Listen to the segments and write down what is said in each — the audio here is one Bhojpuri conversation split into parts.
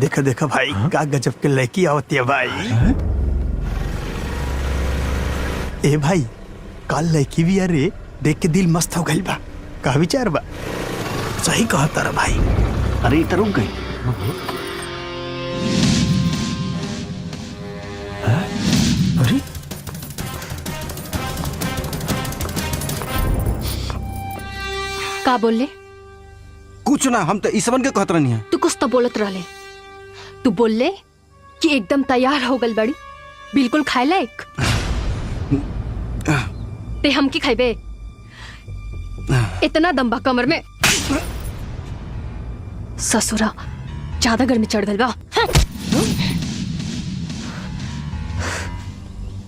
देखा देखा भाई, का गजब के लड़की आवती है भाई। ए भाई, काल लड़की भी अरे देख के दिल मस्त हो गई बा। का विचार बा? सही कहा तारा भाई। अरे इधर रुक गई। अरे का बोले? कुछ ना, हम तो ईसवन के कहत रहनी है। तू कुछ तो बोलत रहले। तू बोले कि एकदम तैयार हो गल बड़ी, बिल्कुल खाए लायक। ते हम की खाइबे? इतना दम्बा कमर में। ससुरा ज्यादा गर्मी चढ़ गल बा।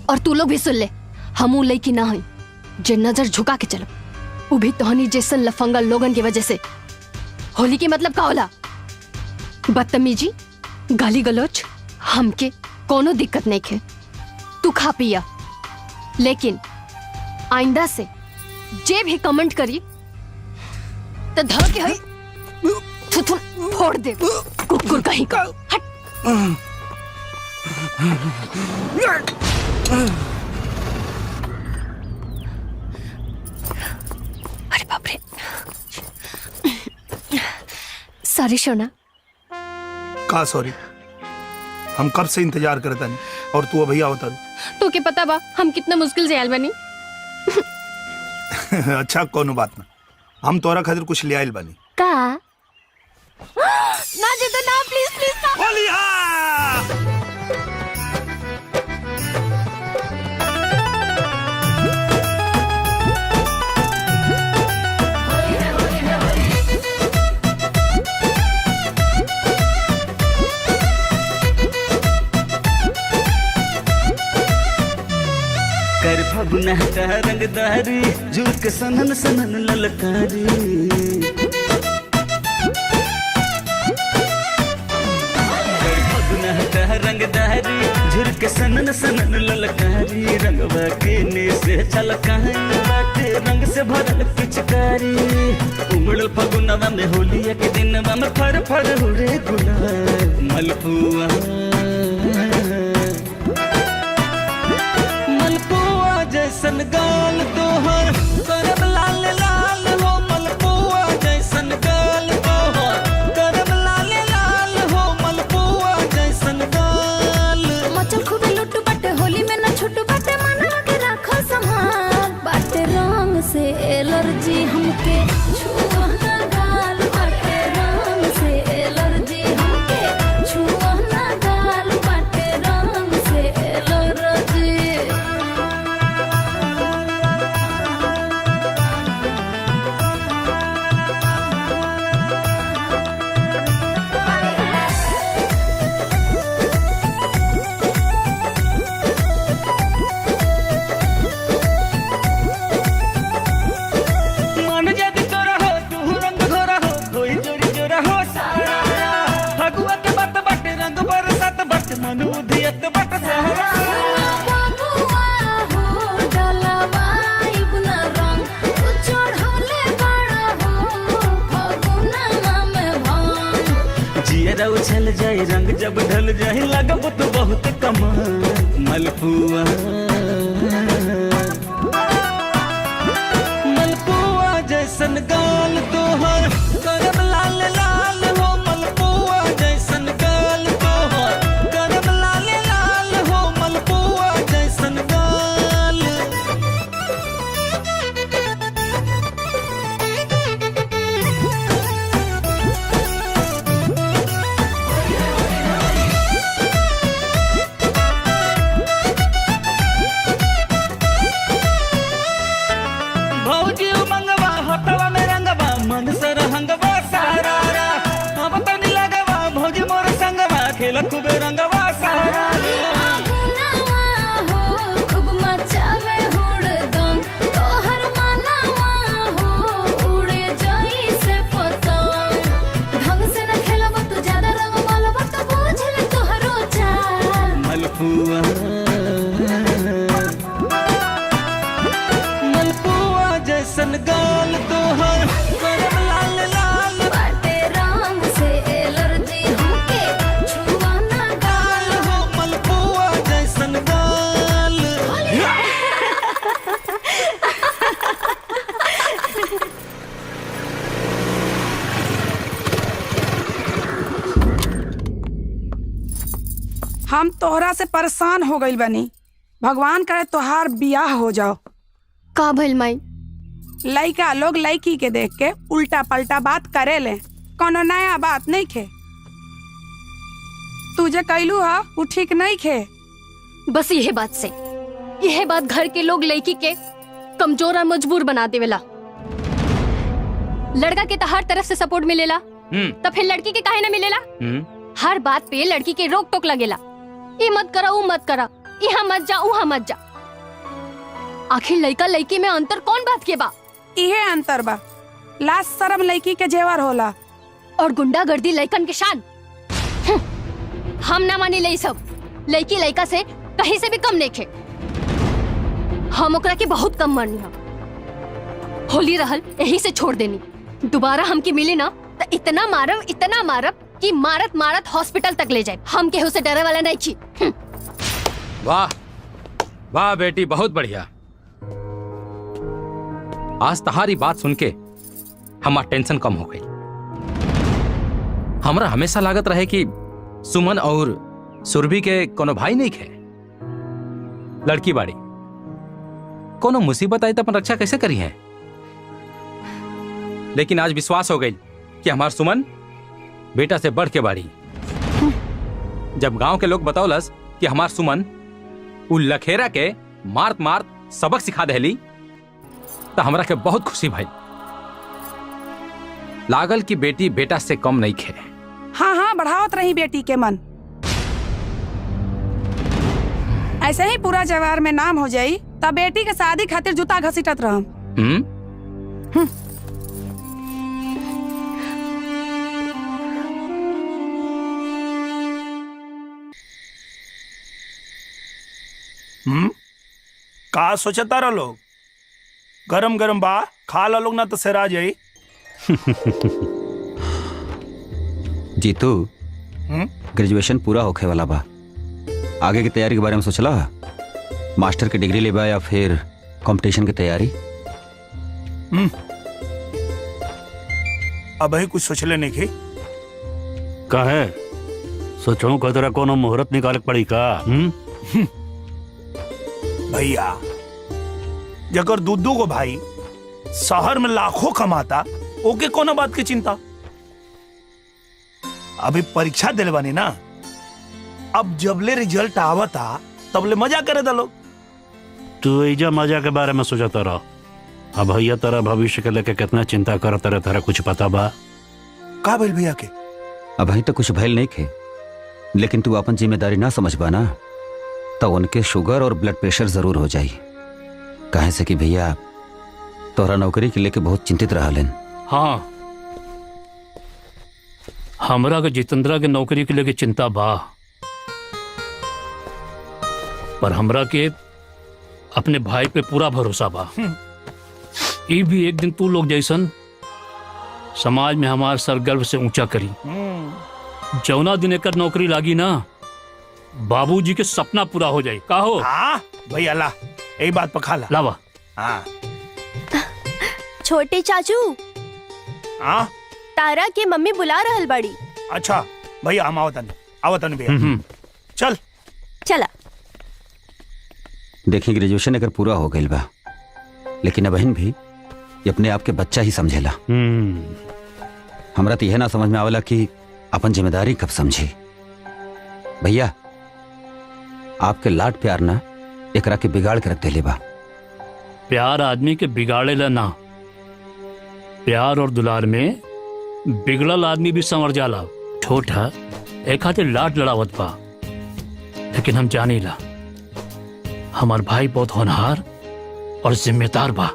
और तू लोग भी सुन ले, हमू लईकी ना हई जे नजर झुका के चलो। वो भी तोहनी जैसन लफंगा लोगन की वजह से। होली की मतलब का होला? बदतमीजी, गाली गलौज, हमके कोनो दिक्कत नहीं है। तू खा पिया, लेकिन आइंदा से जे भी कमेंट करी तो धर के हई थुथुन फोड़ दे। कुकुर कहीं का। हट। अरे बाप रे। सॉरी सोना। का सॉरी? हम कब से इंतजार करता नहीं और तू अभी आवता। तो के पता बा हम कितना मुश्किल से आयल बनी। अच्छा कोनो बात ना, हम तोरा खातिर कुछ ले आइल बानी। का? ना जे तो ना, प्लीज प्लीज ना। ओलिया! कर फगुना का रंगदारी, झुक सनन सनन ललकारी। कर फगुना का रंगदारी, झुक सनन सनन ललकारी। रंगवा के ने से छलकाई बाटे, रंग से भरल पिचकारी। उमड़ल फगुनवा में होलिया के दिनवा में फर फर उड़े गुलाल। मलपुआ जैसन गाल तोहर, करब लाल लाल हो। मलपुआ जैसन गाल तोहर, करब लाल लाल हो। मलपुआ जैसन गाल। मचल खूबे लुट्टू बाटे, होली में न छुट्टू बाटे। मना के रखो संभाल, बाटे रंग से एलर्जी हमके। छुआ ना गाल, बाटे रंग से एलर्जी हमके। छुआ ना गाल, बाटे रंग से एलर्जी। मन जद तोरा हो, तू रंग घोरा हो। कोई जोरी जोरा हो सारा। फगुआ के बात बाटे, रंग बरसात बाटे। मन उधियत बाटे सारा। बाबुआ हो, डलवाइब न रंग। तू चढ़ले बड़ा हो, फगुनवा में भांग। जियरा उछल जाए, रंग जब ढल जाए, लगब तो बहुत कमाल। मलपुआ मलपुआ जैसन गाल तोहर, करब लाल लाल हो। मलपुआ जैसन गाल तोहर, करब लाल लाल हो। मलपुआ जैसन गाल। भौजी उमंगवा, होठवा में रंगवा। हम तोहरा से परेशान हो गइल बनी। भगवान करे तोहार बियाह हो जाओ। का भइल माई? लइका लोग लड़की के देख के उल्टा पलटा बात करे ले, कोनो नया बात नहीं खे। तुझे कैलू हा वो ठीक नहीं खे। बस यह बात से, यह बात घर के लोग लड़की के कमजोर और मजबूर बना देवेला। लड़का के तो हर तरफ से सपोर्ट मिलेला, तो फिर लड़की के काहे ना मिलेला? हर बात पे लड़की के रोक टोक लगेला। ये मत करा, वो मत करा, यहाँ मत जा, वहाँ मत जा। आखिर लड़का लड़की में अंतर कौन बात के बा? इहे अंतर बा, लाज शर्म लड़की के जेवर होला और गुंडागर्दी लड़कन के शान। हम ना मानी ले सब। लड़की लड़का से कहीं से भी कम नहीं खे। हम ओकरा के बहुत कम मानी हम। होली रहल यही से छोड़ देनी। दोबारा हमके मिली ना तो इतना मारब कि मारत मारत हॉस्पिटल तक ले जाए। हम केहू से डरे वाला नहीं छी। वाह वाह बेटी, बहुत बढ़िया। आज तहारी बात सुन के हमार टेंशन कम हो गई। हमरा हमेशा लागत रहे कि सुमन और सुरभि के कोनो भाई नहीं खे। लड़की बाड़ी, कोनो मुसीबत आई तो अपन रक्षा कैसे करी है। लेकिन आज विश्वास हो गई कि हमार सुमन बेटा से बढ़ के बाड़ी। जब गांव के लोग बतौलस कि हमार सुमन उ लखेरा के मार्त मार्त सबक सिखा देली, तो हमरा के बहुत खुशी भाई लागल कि बेटी बेटा से कम नहीं खे। हाँ हाँ, बढ़ावत रही बेटी के मन। ऐसे ही पूरा जवार में नाम हो जाई, तब बेटी के शादी खातिर जूता घसीटत रहम। का सोचता रह लोग? गरम गरम बा, खा ला लोग ना तो सरा जाई। जीतू, ग्रेजुएशन पूरा होखे वाला बा। आगे की तैयारी के बारे में सोचला? मास्टर की डिग्री लेबा या फिर कंपटीशन की तैयारी? अब ही कुछ सोचले नहीं की। काहे सोचो का तेरा कोनो मुहूर्त निकाल पड़ी का? भैया, जगर दूधू को भाई शहर में लाखों कमाता, ओके कोनो बात की चिंता? अभी परीक्षा दिले बानी ना, अब जबले रिजल्ट आवता तबले मजा करे दा लोग। तू ऐजा मजा के बारे में सोचता रहो। अब भैया तेरा भविष्य के लेके कितना चिंता करता रहे, तेरा कुछ पता बा? का भइल भैया के? अब ही तो कुछ भइल नहीं खे, लेकिन तू अपन जिम्मेदारी ना समझ पाना तो उनके शुगर और ब्लड प्रेशर जरूर हो जाई। काहे से कि भैया तोहरा नौकरी के लेके बहुत चिंतित रहलन। हाँ, हमरा के जितेंद्रा के नौकरी के लेके चिंता बा, पर हमरा के अपने भाई पे पूरा भरोसा बा। ये भी एक दिन तू लोग जैसन समाज में हमार सर गर्व से ऊंचा करी। जौना दिन एकर नौकरी लागी ना, बाबूजी के सपना पूरा हो जाए। का हो? हाँ भैया, ला यही बात पखा ला। लावा। हाँ छोटे चाचू, हाँ तारा के मम्मी बुला रहल बड़ी। अच्छा भैया, हम आवतन भैया। चल चला। देखिए, ग्रेजुएशन अगर पूरा हो गई बा, लेकिन अबहिन भी ये अपने आप के बच्चा ही समझेला। हमरा तो यह ना समझ में आवेला कि अपन जिम्मेदारी कब समझी। भैया, आपके लाड प्यार ना एकरा के बिगाड़ के रख देले बा। प्यार आदमी के बिगाड़ेला ना, प्यार और दुलार में बिगड़ल आदमी भी संवर जाला। छोटा एक खातिर लाड लड़ावत बा, लेकिन हम जानी ला हमार भाई बहुत होनहार और जिम्मेदार बा।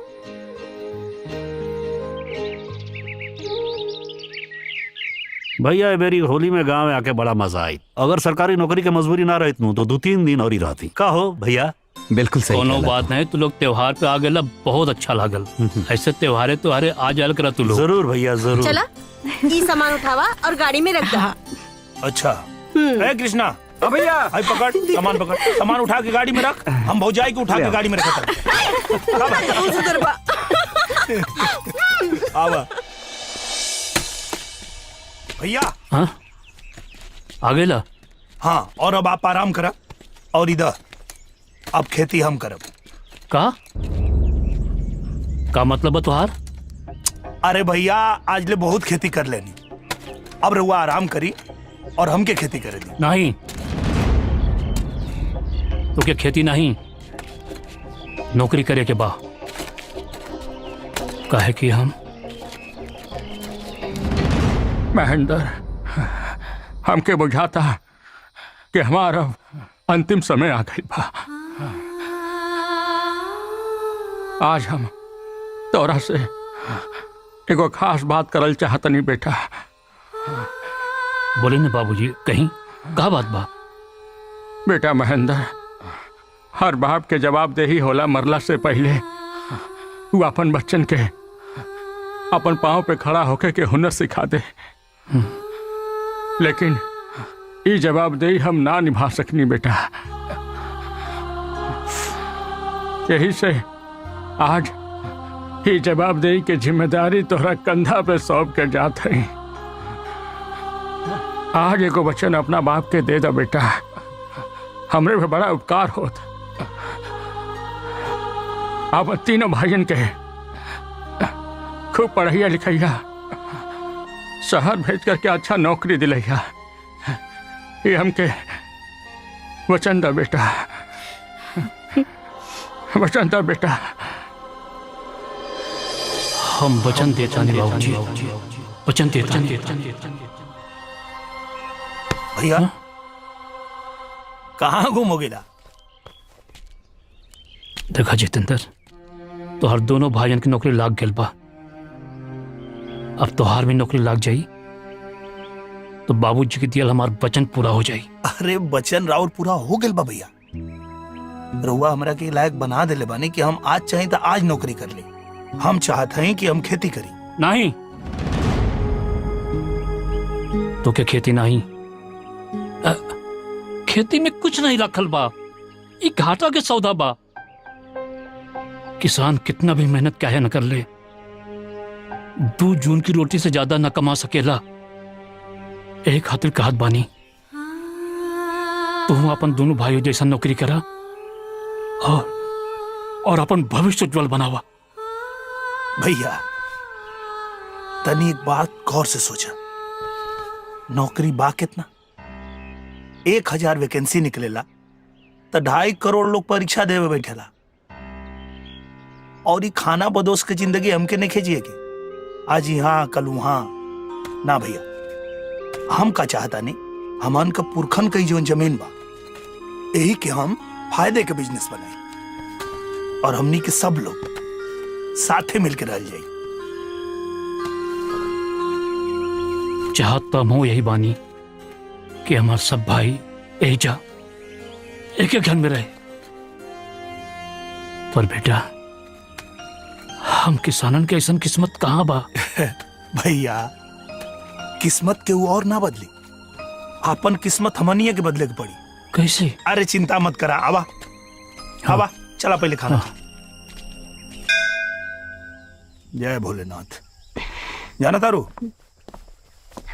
भैया, मेरी होली में गांव में आके बड़ा मजा आई। अगर सरकारी नौकरी के मजबूरी ना रहती तो 2-3 दिन और ही रहती। का हो भैया? बिल्कुल सही। कोनो बात नहीं, तू लोग त्योहार पे आ गए, बहुत अच्छा लागल। ऐसे त्योहारे आ जाल करा तू लोग। जरूर भैया, जरूर। चला, ये सामान उठावा और गाड़ी में रख दो। अच्छा। ए कृष्णा, भैया आई पकड़, सामान उठा के गाड़ी में रख। हम भौजाई को उठा के गाड़ी में रखा। आवा भैया। हाँ, आ गेला। हाँ, और अब आप आराम करा और इधर अब खेती हम करब। का मतलब है तुहार? अरे भैया आज ले बहुत खेती कर लेनी, अब रहुआ आराम करी और हमके खेती करे दी। नहीं, तो क्या खेती नहीं, नौकरी करे के बा। काहे कि हम महेंद्र, हमके बुझाता कि हमारा अंतिम समय आ गई बा। आज हम तोरा से एगो खास बात करल चाहतनी बेटा। बोले न बाबूजी, कहीं का बात बा? बेटा महेंद्र, हर बाप के जवाबदेही होला मरला से पहले तू अपन बच्चन के अपन पाँव पे खड़ा होके के हुनर सिखा दे। लेकिन ये जवाबदेही हम ना निभा सकनी बेटा। यही से आज ये जवाबदेही के जिम्मेदारी तोहरा कंधा पे सौंप के जात है। आज एगो वचन अपना बाप के दे दा बेटा, हमरे पे बड़ा उपकार होत। आप तीनों भाइयन के खूब पढ़ैया लिखैया, शहर भेज करके अच्छा नौकरी दिलैया। ये हमके वचन दा बेटा, वचन दा बेटा। हम वचन देता नहीं बाबूजी, वचन देता नहीं। भैया कहाँ घूमोगे ला? देखा जितेंद्र, तोहर दोनों भाइयन की नौकरी लाग गेल बा। अब तोहार भी नौकरी लाग जाई तो बाबूजी के दियल हमार वचन पूरा हो जाई। अरे वचन राउर पूरा हो गेल बा भैया। रउआ हमरा के लायक बना देले बानी कि हम आज चाहे तो आज नौकरी कर ले। हम चाहते हैं कि हम खेती करी। नहीं, तो क्या खेती नहीं? खेती में कुछ नहीं रखल बा, ये घाटा के सौदा बा। किसान कितना भी मेहनत काहे न कर ले, 2 जून की रोटी से ज्यादा न कमा सकेला। एक खातिर कहत बानी, तू अपन दोनों भाइयों जैसा नौकरी करा और अपन भविष्य उज्जवल बनावा। भैया तनी एक बात गौर से सोचा, नौकरी बा कितना? 1000 वैकेंसी निकलेला तो 2.5 करोड़ लोग परीक्षा देवे बैठेला। और ये खाना बदोश के जिंदगी हमके नहीं खेजिएगी, आज यहाँ कल वहां ना। भैया हम का चाहता नहीं, हमन का पुरखन कई जो जमीन बा यही के हम फायदे के बिजनेस बनाए और हमनी के सब लोग साथे मिलकर रह जाए। चाहत तो हम यही बानी कि हमारे सब भाई यही जा एक घर में रहे। पर बेटा हम किसानन के ऐसा किस्मत कहाँ बा? भैया किस्मत के वो और ना बदली, अपन किस्मत हमनिया के बदले के पड़ी। कैसे? अरे चिंता मत करा, आवा आवा चला पहले खाना। जय भोलेनाथ। जाना तारू,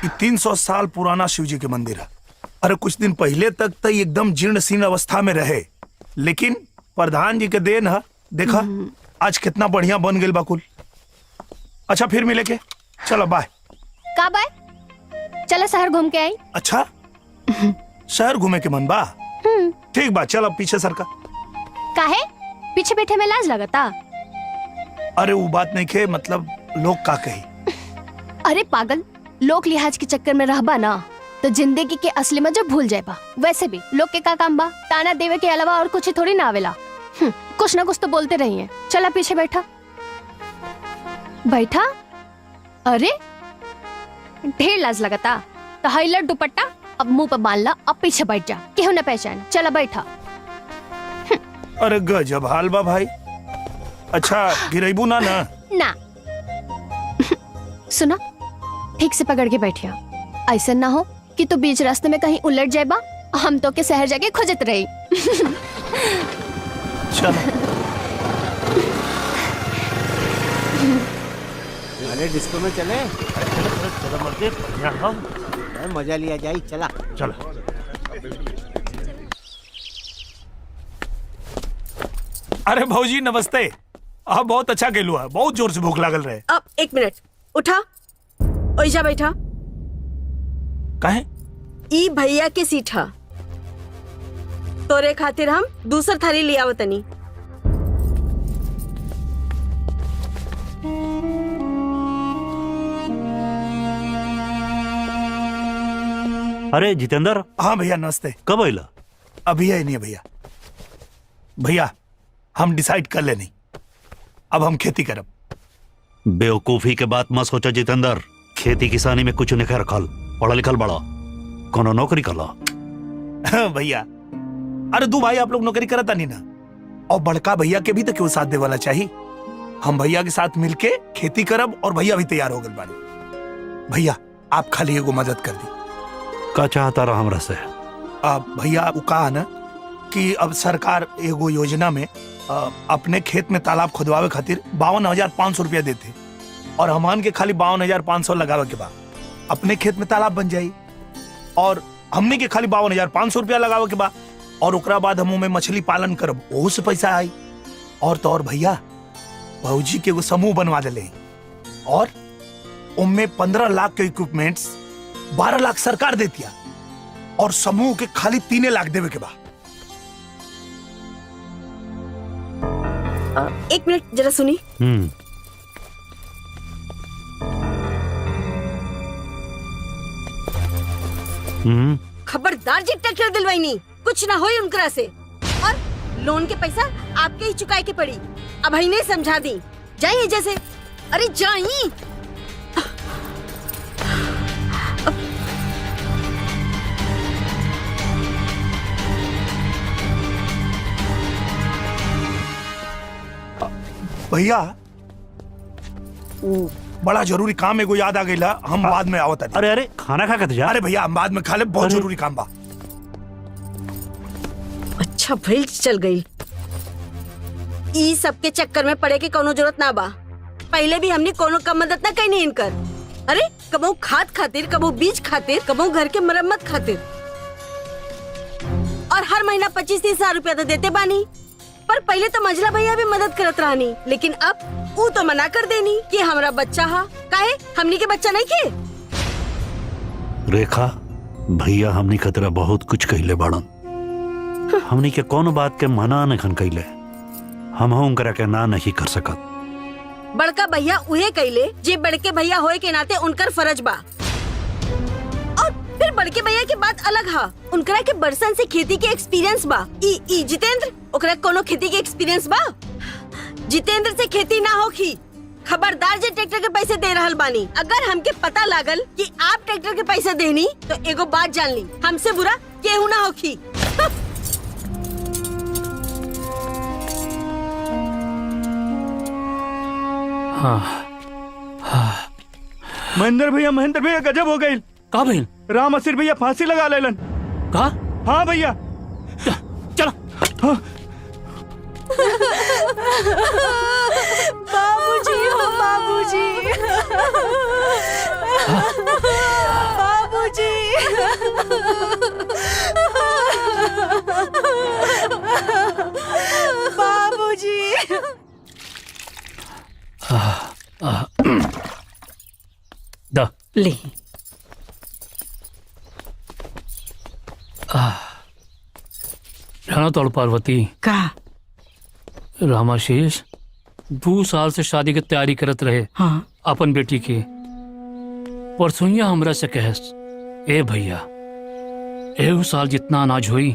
ये 300 साल पुराना शिव जी के मंदिर है। अरे कुछ दिन पहले तक तो एकदम जीर्ण शीर्ण अवस्था में रहे, लेकिन प्रधान जी के देन है, देखा आज कितना बढ़िया बन गई बाकुल। अच्छा फिर मिले के, चलो बाय। का बाय? चलो शहर घूम के आई। अच्छा शहर घूमे के मन बा? ठीक बा, चल अब पीछे सरका। काहे? पीछे बैठे में लाज लगता? अरे वो बात नहीं खे, मतलब लोग का कही। अरे पागल, लोक लिहाज के चक्कर में रहबा ना तो जिंदगी के असली मजा भूल जाएबा। वैसे भी लोग के का काम बा? ताना देवे के अलावा और कुछ थोड़ी ना आवेला। कुछ ना कुछ तो बोलते रहिए। चला पीछे बैठा बैठा। अरे ढेर लाज लगता तो हाइलर दुपट्टा अब मुंह पर बांध ला, अब पीछे बैठ जा, केहू न पहचान। चला बैठा। अरे गजब हाल बा भाई। अच्छा गिरेबू ना ना? ना सुना, ठीक से पकड़ के बैठिया, ऐसा ना हो कि तू बीच रास्ते में कहीं उलट जाएबा, हम तो के शहर जाके खोजत रही। चलो। अरे डिस्को में चले? चलो मर्दे, मजा लिया जाए। चला चलो। अरे भौजी नमस्ते। आप बहुत अच्छा खेलू है, बहुत जोर से भूख लागल रहे। अब एक मिनट, उठा ओइजा बैठा। काहे? ई भैया के सीठा तोरे खातिर हम दूसर थाली ले आवतनी। अरे जितेंद्र। हाँ भैया नमस्ते। कब आइला? अभी है नहीं भैया। भैया हम डिसाइड कर लेनी, अब हम खेती करब। बेवकूफी के बात मत सोचा जितेंद्र। खेती किसानी में कुछ नहीं रखल, पढ़ा लिखल बड़ा, कोनो नौकरी कला। भैया अरे दू भाई आप लोग नौकरी करता नहीं ना, और बड़का भैया के भी तो क्यों साथ दे वाला चाहिए। हम भैया के साथ मिलके खेती करब और भैया भी तैयार हो गए बानी। भैया आप खाली एगो मदद कर दी। का चाहता रहा हमरा से? भैया वो कहा ना कि अब सरकार एगो योजना में अपने खेत में तालाब खुदवावे खातिर 52,500 रुपया देते, और हमान के खाली 52,500 लगावे के बाद अपने खेत में तालाब बन जाई, और हमने के खाली 52,500 रुपया लगावे के बाद, और ओकरा बाद हम में मछली पालन करब, ओहू से पैसा आई। और तो और भैया भौजी के एगो समूह बनवा दिले, और उनमें 15 लाख के इक्विपमेंट्स 12 लाख सरकार देतिया, और समूह के खाली 3 लाख देवे के बाद। एक मिनट जरा सुनी। खबरदार जी ट्रैक्टर दिलवाई कुछ ना होई उनकरा से, और लोन के पैसा आपके ही चुकाए के पड़ी। अब ही नहीं समझा दी, जाइए जैसे। अरे जाइए। भैया बड़ा जरूरी काम एगो याद आ गई, हम बाद में आवत। अरे अरे खाना खा के जा। अरे भैया हम बाद में खा ले, बहुत जरूरी काम बा। अच्छा भइल चल गई। ई सब के चक्कर में पड़े के कोनो जरूरत ना बा। पहले भी हमने कोनो कम मदद ना कही इनकर। अरे कबो खाद खातिर, कबो बीज खातिर, कबो घर के मरम्मत खातिर, और हर महीना 25-30 हजार रुपया तो देते बानी। पर पहले तो मंझला भैया भी मदद करत रहनी, लेकिन अब वो तो मना कर देनी कि हमारा बच्चा हा, काहे हमनी के बच्चा नहीं के। रेखा भैया हमनी खतरा बहुत कुछ कहले बाड़न, हमनी के कोनो बात के मना नहीं कैले, हम उनकरा के ना नहीं कर सकत। बड़का भैया उहे कैले जे बड़के भैया होए के नाते उनकर फर्ज बा, और फिर बड़के भैया की बात अलग हा, उनकरा के बरसन से खेती के एक्सपीरियंस बा। ई जितेंद्र ओकरा कोनो खेती के एक्सपीरियंस बा? जितेंद्र से खेती ना होखी। खबरदार जे ट्रैक्टर के पैसे दे रहल बानी, अगर हमके पता लागल कि आप ट्रैक्टर के पैसे देनी तो एगो बात जान ली, हमसे बुरा केहू ना होखी। महेंद्र भैया गजब हो गई। का भइल? राम असीर भैया फांसी लगा लेलन। का? हाँ भैया चलो। हाँ। बाबूजी हो बाबूजी, बाबूजी, बाबूजी। दा ले। जाना तोड़ पार्वती का रामाशीष 2 साल से शादी की तैयारी करत रहे। हाँ अपन बेटी के परसोइया हमरा से कहस, ए भैया एहू साल जितना अनाज हुई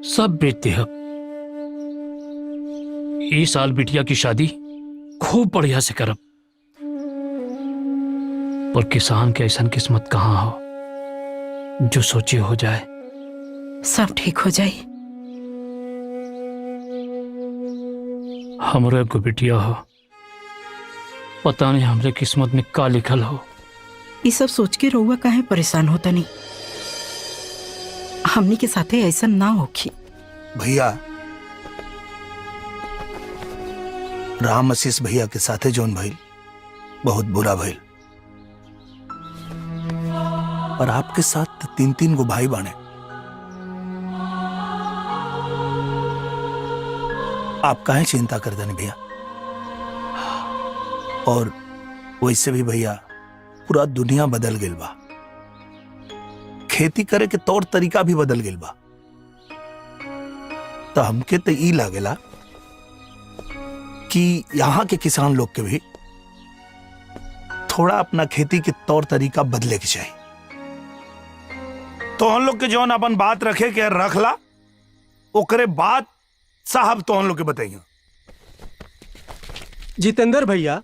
सब बेच देहब। इस साल बिटिया की शादी खूब बढ़िया से करब। पर किसान के ऐसा किस्मत कहाँ हो जो सोचे हो जाए। सब ठीक हो जाए। हमरे को बिटिया हो, पता नहीं हमरे किस्मत में का लिखल हो। ये सब सोच के रहुआ काहे परेशान होता नहीं, हमनी के साथे ऐसा ना होखी। भैया राम आशीष भैया के साथे जोन भइल बहुत बुरा भइल, और आपके साथ 3-3 गो भाई बाने। आप काहे चिंता कर देने भैया। और वैसे भी भैया पूरा दुनिया बदल गेल बा, खेती करे के तौर तरीका भी बदल गेल बा। तो हमके तो ई लागेला कि यहाँ के किसान लोग के भी थोड़ा अपना खेती के तौर तरीका बदले के चाहिए। तो हम लोग के जौन अपन बात रखे के रखला, ओकरे बाद साहब तो हम लोग के बताइए। जितेंद्र भैया,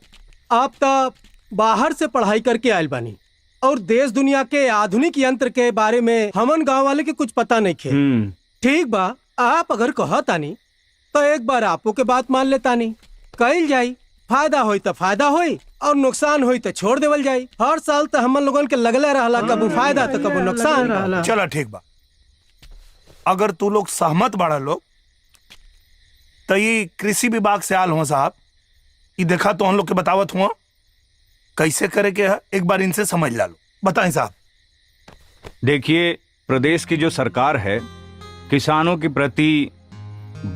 आप तो बाहर से पढ़ाई करके आयल बानी और देश दुनिया के आधुनिक यंत्र के बारे में हमन गांव वाले के कुछ पता नहीं खे। ठीक बा, आप अगर कहतानी तो एक बार आपो के बात मान लेतानी, कइल जाई। फायदा होई तो फायदा होई और नुकसान होई तो छोड़ देवल जाई। हर साल तो हमन लोगन के लगले रहला, कबू फायदा तो कबू नुकसान। चलो ठीक बा, अगर तू लोग सहमत बाड़ा लोग तो ये कृषि विभाग से आल हुआ साहब, ये देखा तो हम लोग के बतावत हुआ कैसे करे के है, एक बार इनसे समझ ला लो। बताएं साहब। देखिए, प्रदेश की जो सरकार है किसानों के प्रति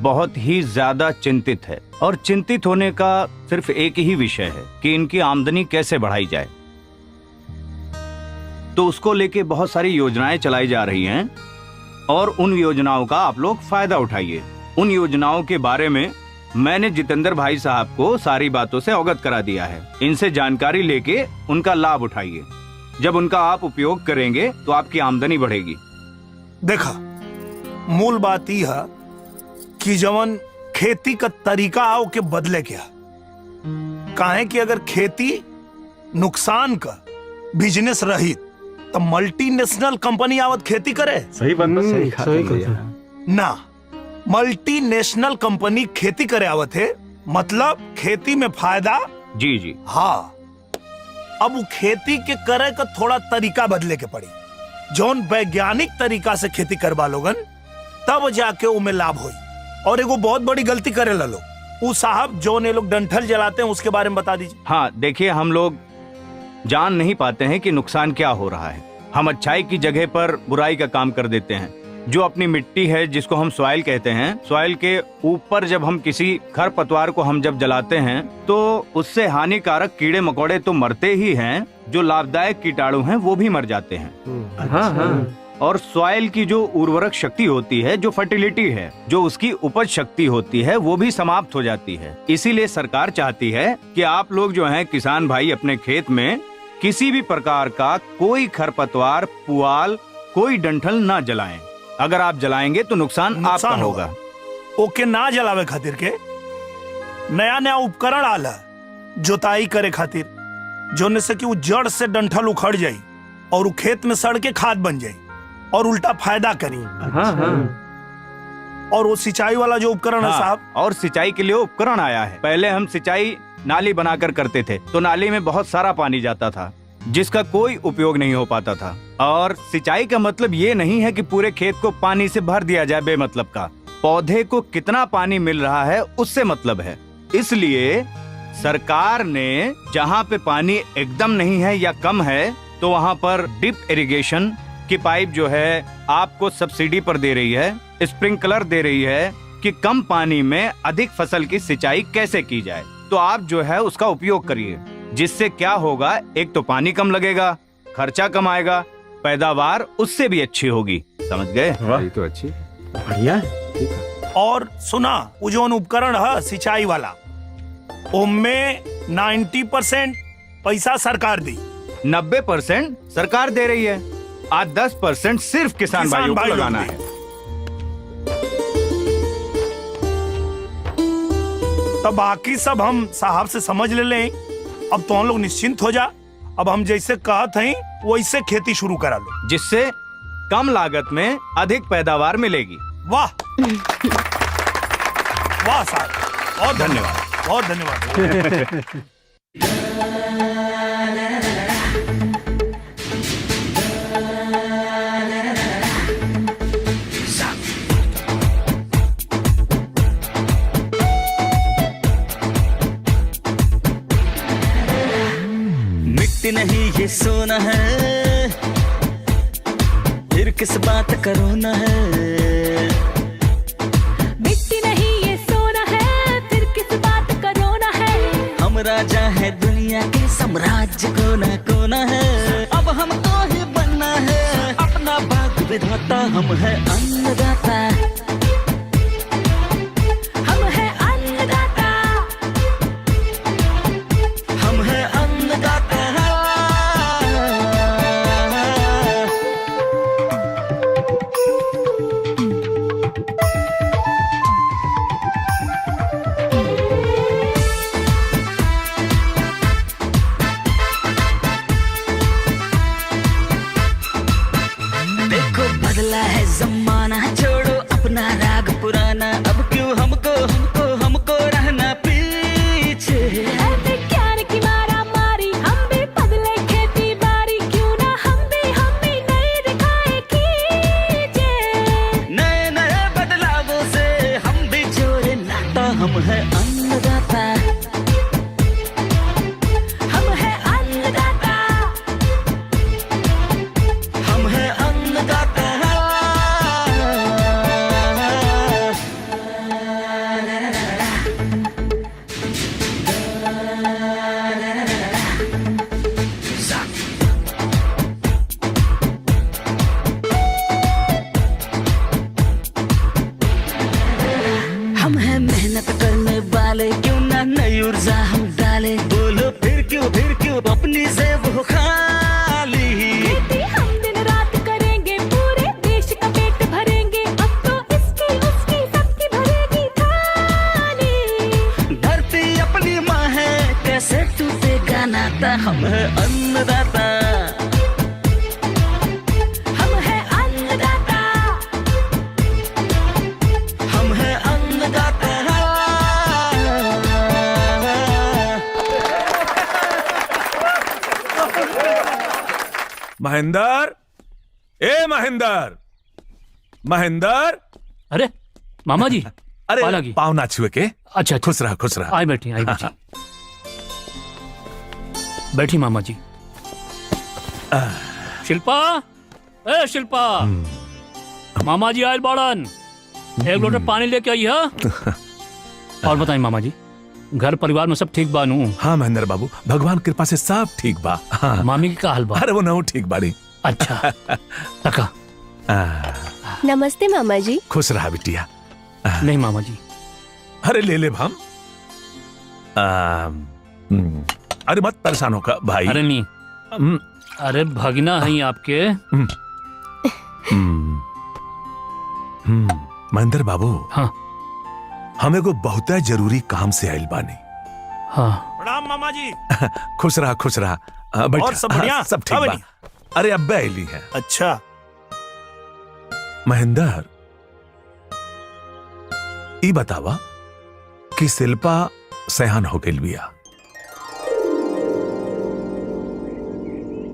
बहुत ही ज्यादा चिंतित है और चिंतित होने का सिर्फ एक ही विषय है कि इनकी आमदनी कैसे बढ़ाई जाए। तो उसको लेके बहुत सारी योजनाएं चलाई जा रही हैं और उन योजनाओं का आप लोग फायदा उठाइए। उन योजनाओं के बारे में मैंने जितेंद्र भाई साहब को सारी बातों से अवगत करा दिया है। इनसे जानकारी लेके उनका लाभ उठाइए। जब उनका आप उपयोग करेंगे तो आपकी आमदनी बढ़ेगी। देखा, मूल बात यह है कि जवन खेती का तरीका आओ के बदले क्या काहे कि अगर खेती नुकसान का बिजनेस रही तो मल्टीनेशनल कंपनी आवत खेती करे। सही बात, सही ना, मल्टीनेशनल कंपनी खेती करे आवत है, मतलब खेती में फायदा। जी जी हाँ, अब वो खेती के करे का थोड़ा तरीका बदले के पड़ी। जौन वैज्ञानिक तरीका से खेती करवा लोगन तब जाके उमें लाभ होई। और एगो बहुत बड़ी गलती करे ला लोग, वो साहब जौन ये लोग डंठल जलाते हैं उसके बारे में बता दीजिए। हाँ, देखिए, हम लोग जान नहीं पाते हैं कि नुकसान क्या हो रहा है। हम अच्छाई की जगह पर बुराई का काम कर देते हैं। जो अपनी मिट्टी है, जिसको हम सॉइल कहते हैं, सॉइल के ऊपर जब हम किसी खरपतवार को हम जब जलाते हैं तो उससे हानिकारक कीड़े मकोड़े तो मरते ही हैं, जो लाभदायक कीटाणु हैं वो भी मर जाते हैं। हाँ। और सॉइल की जो उर्वरक शक्ति होती है, जो फर्टिलिटी है, जो उसकी उपज शक्ति होती है, वो भी समाप्त हो जाती है। इसीलिए सरकार चाहती है कि आप लोग जो हैं किसान भाई अपने खेत में किसी भी प्रकार का कोई खरपतवार, पुआल, कोई डंठल ना जलाएं। अगर आप जलाएंगे तो नुकसान आपका होगा। ओके, ना जलावे खातिर के नया नया उपकरण आला जोताई करे खातिर, जोने से कि वो जड़ से डंठल उखड़ जाई और वो खेत में सड़ के खाद बन जाई और उल्टा फायदा करी। और वो सिंचाई वाला जो उपकरण है साहब, और सिंचाई के लिए उपकरण आया है। पहले हम सिंचाई नाली बनाकर करते थे तो नाली में बहुत सारा पानी जाता था जिसका कोई उपयोग नहीं हो पाता था। और सिंचाई का मतलब ये नहीं है कि पूरे खेत को पानी से भर दिया जाए बेमतलब का। पौधे को कितना पानी मिल रहा है उससे मतलब है। इसलिए सरकार ने जहाँ पे पानी एकदम नहीं है या कम है तो वहाँ पर डिप इरिगेशन की पाइप जो है आपको सब्सिडी पर दे रही है, स्प्रिंकलर दे रही है कि कम पानी में अधिक फसल की सिंचाई कैसे की जाए। तो आप जो है उसका उपयोग करिए, जिससे क्या होगा, एक तो पानी कम लगेगा, खर्चा कम आएगा, पैदावार उससे भी अच्छी होगी। समझ गए? ये तो अच्छी, बढ़िया है। और सुना, वो जो उपकरण है सिंचाई वाला, उनमें 90% पैसा सरकार दी, 90% सरकार दे रही है, आज 10% सिर्फ किसान भाइयों को लगाना है। तो बाकी सब हम साहब से समझ ले लें। अब तो हम लोग निश्चिंत हो जा। अब हम जैसे कहते हैं वैसे खेती शुरू करा लो, जिससे कम लागत में अधिक पैदावार मिलेगी। वाह वाह साहब, बहुत धन्यवाद, बहुत धन्यवाद। मिट्टी नहीं ये सोना है, फिर किस बात का रोना है। मिट्टी नहीं ये सोना है, राजा है दुनिया के साम्राज्य कोना कोना है अब हमको ही बनना है अपना बाग विधाता हम है अन्नदाता हम है अन्नदाता हम है अन्नदाता देखो बदला है जमाना छोड़ो अपना राग पुराना अब क्यों हमको हमको हमको रहना पीछे प्यार की मारा मारी हम भी बदले खेती बारी क्यों ना हम भी नए दिखाए कीजिए नए नए बदलावों से हम भी जोड़े नाता हम है अन्नदाता हम है अन्नदाता हम है अन्नदाता हम है मेहनत करने वाले क्यों ना नई ऊर्जा हम डाले बोलो फिर क्यों अपनी जेब हो खाली खेती हम दिन रात करेंगे पूरे देश का पेट भरेंगे अब तो इसकी उसकी सबकी भरेगी थाली धरती अपनी माँ है कैसे टूटेगा नाता हम है अन्नदाता हम है अन्नदाता हम है अन्नदाता महेंद्र, ए महेंद्र, महेंद्र। अरे मामा जी अरे पाँव ना छुए के। अच्छा खुश रहा खुश रहा। आई बैठी बैठी मामा जी। शिल्पा, ए शिल्पा, मामा जी आयल बाड़न, एक लोटा पानी लेके आई है। और बताइए मामा जी, घर परिवार में सब ठीक बानू? हाँ महेंद्र बाबू, भगवान कृपा से सब ठीक बा। हाँ। मामी की का हाल बा? अरे वो नहु ठीक बाड़ी। अच्छा रखा। नमस्ते मामा जी। खुश रहा बिटिया। नहीं मामा जी। अरे ले ले भाम। अरे मत परेशान होगा भाई। अरे नहीं, अरे भगना है आपके। महेंद्र बाबू। हाँ। हमें को बहुत जरूरी काम से आयल बानी। हाँ। प्रणाम मामा जी। खुश रहा खुश रहा। और सब बढ़िया? सब ठीक बा। अरे अब्बा आयली है। अच्छा महेंद्र, ई बतावा कि शिल्पा सयान हो गई बिया,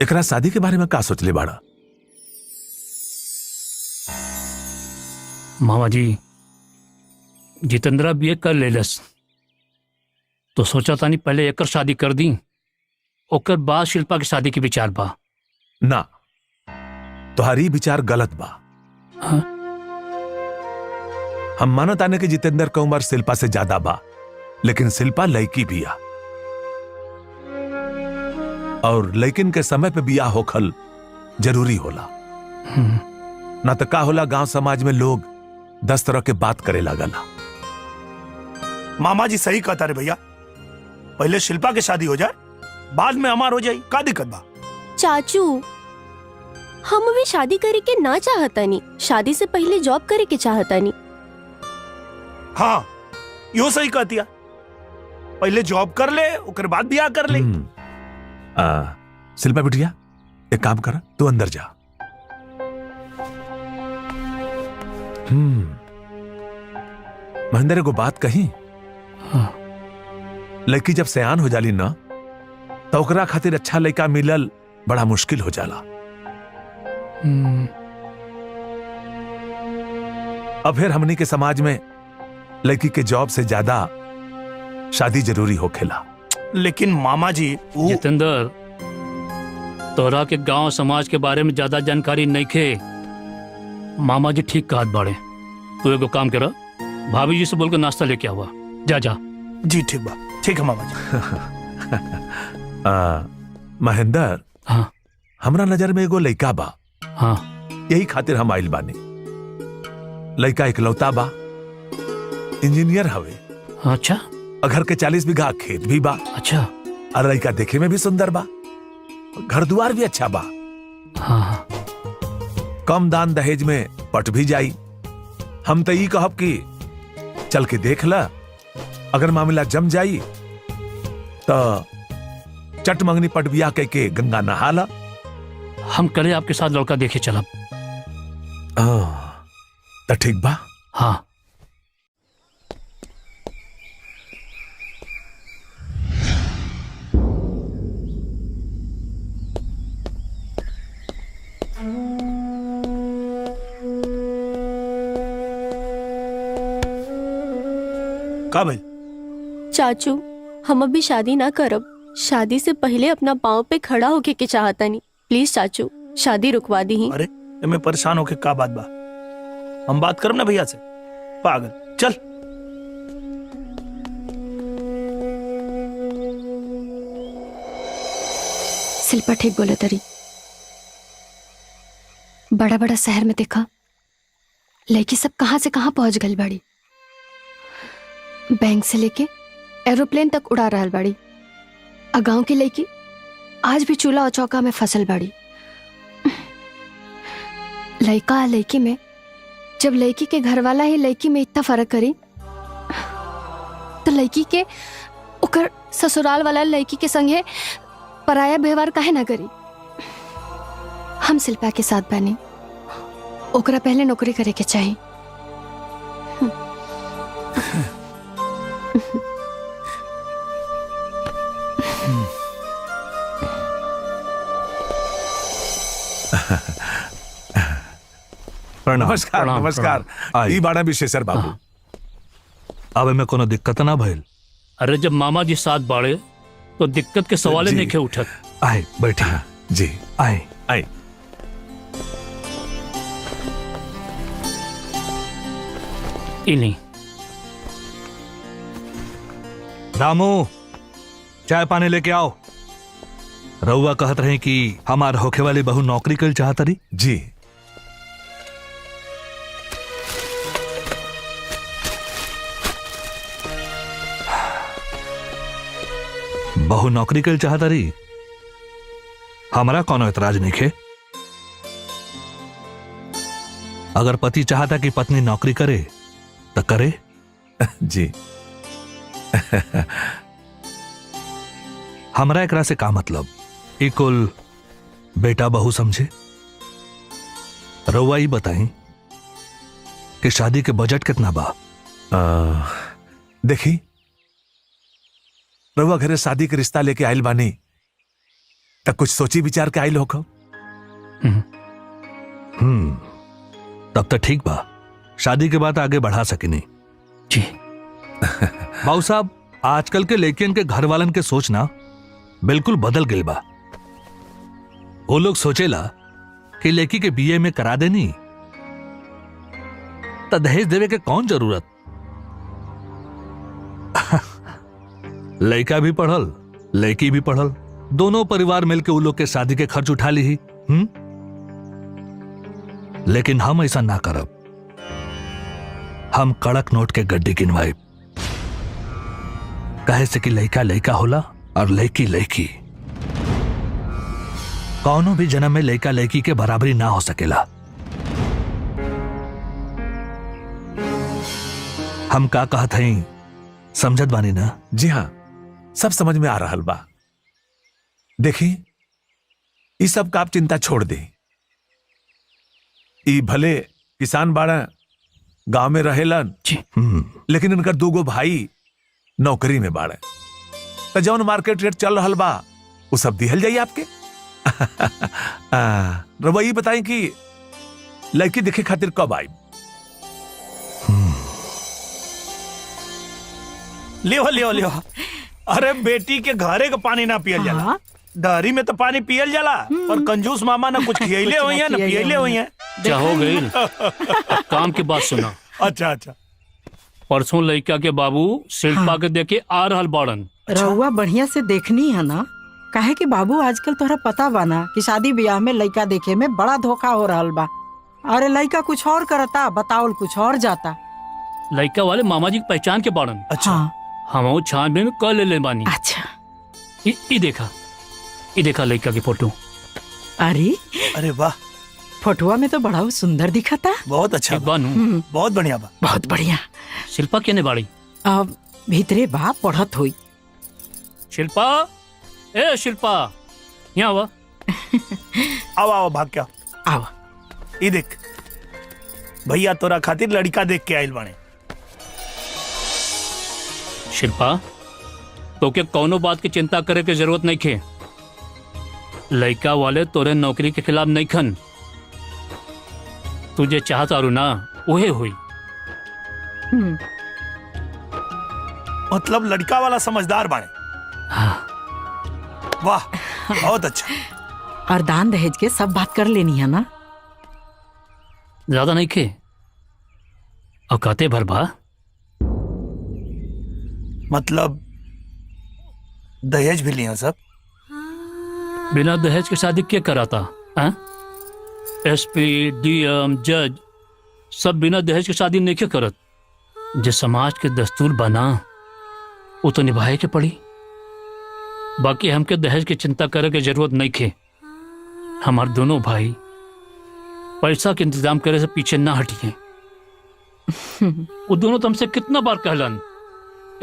एकरा शादी के बारे में का सोचले बाड़ा? मामा जी, जितेंद्रा बीए कर लेलस तो सोचा था नहीं पहले एकर शादी कर दी, ओकर बाद शिल्पा की शादी की विचार बा। ना, तुम्हारी विचार गलत बा। हाँ? हम मानत आने कि जितेंद्र का उम्र शिल्पा से ज्यादा बा, लेकिन शिल्पा लड़की बिया और लड़किन के समय पे बिया होखल जरूरी होला। ना तो का होला, गांव समाज में लोग 10 तरह के बात करे लागला। मामा जी सही कहता रे भैया, पहले शिल्पा की शादी हो जाए, बाद में हमार हो जाए, का दिक्कत बा? चाचू, हम भी शादी करे के ना चाहता नहीं, शादी से पहले जॉब करे के चाहता नहीं। हाँ, यो सही कहतिया, पहले जॉब कर ले, उकर बाद ब्याह कर ले। शिल्पा बिटिया, एक काम कर, तू अंदर जा। महेंद्र को बात कही। हाँ। लड़की जब सयान हो जाली ना, तो ओकरा खातिर अच्छा लड़का मिलल बड़ा मुश्किल हो जाला। अब फिर हमनी के समाज में लड़की के जॉब से ज्यादा शादी जरूरी हो खेला। लेकिन मामा जी जितेंद्र, तोरा के गांव समाज के बारे में ज्यादा जानकारी नहीं खे। मामा जी ठीक कहत बाड़े, तू एगो काम करा, भाभी जी से बोल के नाश्ता लेके आवा। जा जा। जी ठीक बा, ठीक है मामा जी। महेंद्र, हाँ हमरा नजर में एगो लइका बा। हाँ यही खातिर हम आइल बानी। लइका इकलौता बा, इंजीनियर हवे। अच्छा। घर के 40 बीघा खेत भी बा। अच्छा। और लइका देखे में भी सुंदर बा, घर दुआर भी अच्छा बा। हाँ। कम दान दहेज में पट भी जाई। हम तो ई कहब कि चल के देख ला, अगर मामला जम जाई तो चट मंगनी पट बिया कह के गंगा नहा ला। हम कल आपके साथ लड़का देखे चलब। तो ठीक बा। हाँ। का भाई? चाचू, हम अभी शादी ना करब। शादी से पहले अपना पाँव पे खड़ा होके के चाहता नहीं। प्लीज चाचू, शादी रुकवा दी। अरे मैं परेशान होके का बात बा? हम बात करब ना भैया से। पागल, चल। शिल्पा ठीक बोले तरी। बड़ा बड़ा शहर में देखा लड़की सब कहां से कहां पहुंच गई बाड़ी। बैंक से लेके एरोप्लेन तक उड़ा रहल बाड़ी। आ गांव की लड़की आज भी चूल्हा और चौका में फसल बाड़ी। लड़का आ लड़की में जब लड़की के घर वाला ही लड़की में इतना फर्क करी तो लड़की के ओकर ससुराल वाला लड़की के संगे पराया व्यवहार काहे ना करी। हम शिल्पा के साथ बने, ओकरा पहले नौकरी करे के चाहिए। नमस्कार। नमस्कार। ई बाड़ा विशेषर बाबू। अब में कोनो दिक्कत ना भइल? अरे जब मामा जी साथ बाड़े तो दिक्कत के सवाले नहीं के उठत। आए बैठे। जी आए आए। इन्हीं रामू, चाय पानी लेके आओ। रउआ कहत रहे कि हमार होखे वाली बहू नौकरी कर चाहत रही। जी। बहू नौकरी कर चाहत रही, हमारा कोनो एतराज नहीं खे। अगर पति चाहता कि पत्नी नौकरी करे तो करे। जी। हमरा एकरा से का मतलब? ई कुल बेटा बहू समझे। रउआ ई बताई कि शादी के बजट कितना बा? देखी, रउआ घरे शादी के रिश्ता लेके आइल बानी तब कुछ सोची विचार के आइल होखो। तब तो ठीक बा, शादी के बाद आगे बढ़ा सकिनी। जी। बाबू साहब, आजकल के लड़कियन के घर वालन के सोचना बिल्कुल बदल गई बा। वो लोग सोचेला कि लड़की के बीए में करा देनी तो दहेज देवे के कौन जरूरत। लड़का भी पढ़ल, लड़की भी पढ़ल, दोनों परिवार मिलके उन लोग के शादी के खर्च उठा ली। लेकिन हम ऐसा ना करब। हम कड़क नोट के गड्डी गिनवाई। कहे से कि लड़का लड़का होला और लड़की लड़की। कौनो भी जन्म में लड़का लड़की के बराबरी ना हो सकेला। हम का कहत हई, समझत बानी ना? जी हाँ, सब समझ में आ रहा बा। देखी, ई सब का आप चिंता छोड़ दे। ई भले किसान बाड़ा, गांव में रहेलन, लेकिन इनकर दूगो भाई नौकरी में बाड़े। तो जौन मार्केट रेट चल रहा बा वो सब दिहल जाइए आपके। रउआ ई बताई कि लड़की देखे खातिर कब आई? लियो लियो लियो। अरे बेटी के घरे का पानी ना पियल जाला, डहरी में तो पानी पियल जाला, और कंजूस मामा ना कुछ खियले हुई है ना पियले हुई है। क्या हो गई? काम की बात सुना। अच्छा अच्छा। परसों लड़का के बाबू शिल्पा के देखे आ रहल बाड़न। रहुआ बढ़िया से देखनी है ना, काहे कि बाबू आजकल तोहरा पता बा ना कि शादी ब्याह में लड़का देखे में बड़ा धोखा हो रहल बा। अरे लड़का कुछ और करता, बतावल कुछ और जाता। लड़का वाले मामा जी की पहचान के बाड़न। अच्छा। हम छानबीन कर ले बानी। अच्छा। ई देखा लड़का की फोटो। अरे वाह, फोटोआ में तो बड़ा सुंदर दिखा था। बहुत अच्छा बानू, बहुत बढ़िया बा। बहुत बढ़िया। शिल्पा केने बाड़ी? अब भीतरे बा पढ़त हुई। शिल्पा, ए शिल्पा, यहाँ आवा। आओ भाग क्या आओ। ये देख भैया तोरा खातिर लड़का देख के आइल बाने। शिल्पा, तो के कौनो बात की चिंता करे की जरूरत नहीं खे। लड़का वाले तोरे नौकरी के खिलाफ नहीं खन। तुझे चाहता रू ना वही हुई। मतलब लड़का वाला समझदार बाने। हाँ। वाह, बहुत अच्छा। और दान दहेज के सब बात कर लेनी है ना? ज्यादा नहीं खे, औकाते भर बा। मतलब दहेज भी लिया सब? बिना दहेज के शादी क्या कराता? एसपी, डीएम, जज सब बिना दहेज के शादी नहीं क्या करत। जो समाज के दस्तूर बना वो तो निभाए के पड़ी। बाकी हमके दहेज की चिंता करे की जरूरत नहीं खे। हमार दोनों भाई पैसा के इंतजाम करे से पीछे ना हटिए। वो दोनों तो हमसे कितना बार कहलन,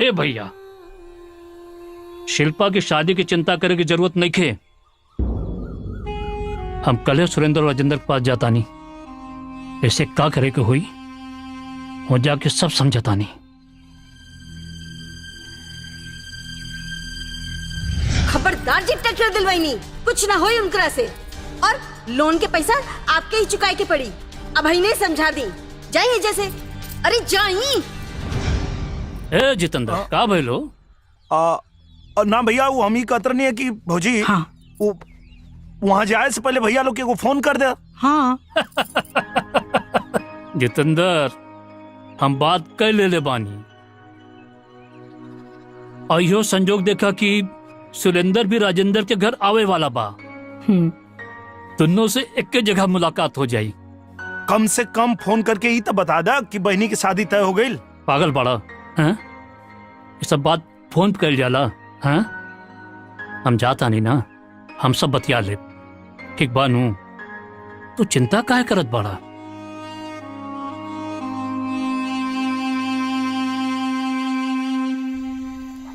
ए भैया शिल्पा की शादी की चिंता करे की जरूरत नहीं खे। हम कल सुरेंद्र और राजेंद्र के पास जाता नहीं। ऐसे का करे के हुई वो जाके सब समझता नहीं। खबरदार जी, ट्रैक्टर दिलवाई नहीं, कुछ ना होई उनकरा से। और लोन के पैसा आपके ही चुकाए के पड़ी। अब ही नहीं समझा दी, जाइए जैसे। अरे जाइए। ए जितेंद्र, का भइलो? ना भैया, वो हम ही कतर नहीं है कि भौजी। हाँ। वो वहाँ जाए से पहले भैया लोग के को फोन कर दे। हाँ। जितेंद्र, हम बात कर ले बानी। और यो संजोग देखा कि सुरेंद्र भी राजेंद्र के घर आवे वाला बा। दोनों से एक के जगह मुलाकात हो जाई। कम से कम फोन करके ही तो बता दा कि बहनी की शादी तय हो गई। पागल बड़ा हैं? ये सब बात फोन पे कर जाला हैं? हम जाता नहीं ना, हम सब बतिया ले। ठीक बानू, तू चिंता काहे करत बड़ा?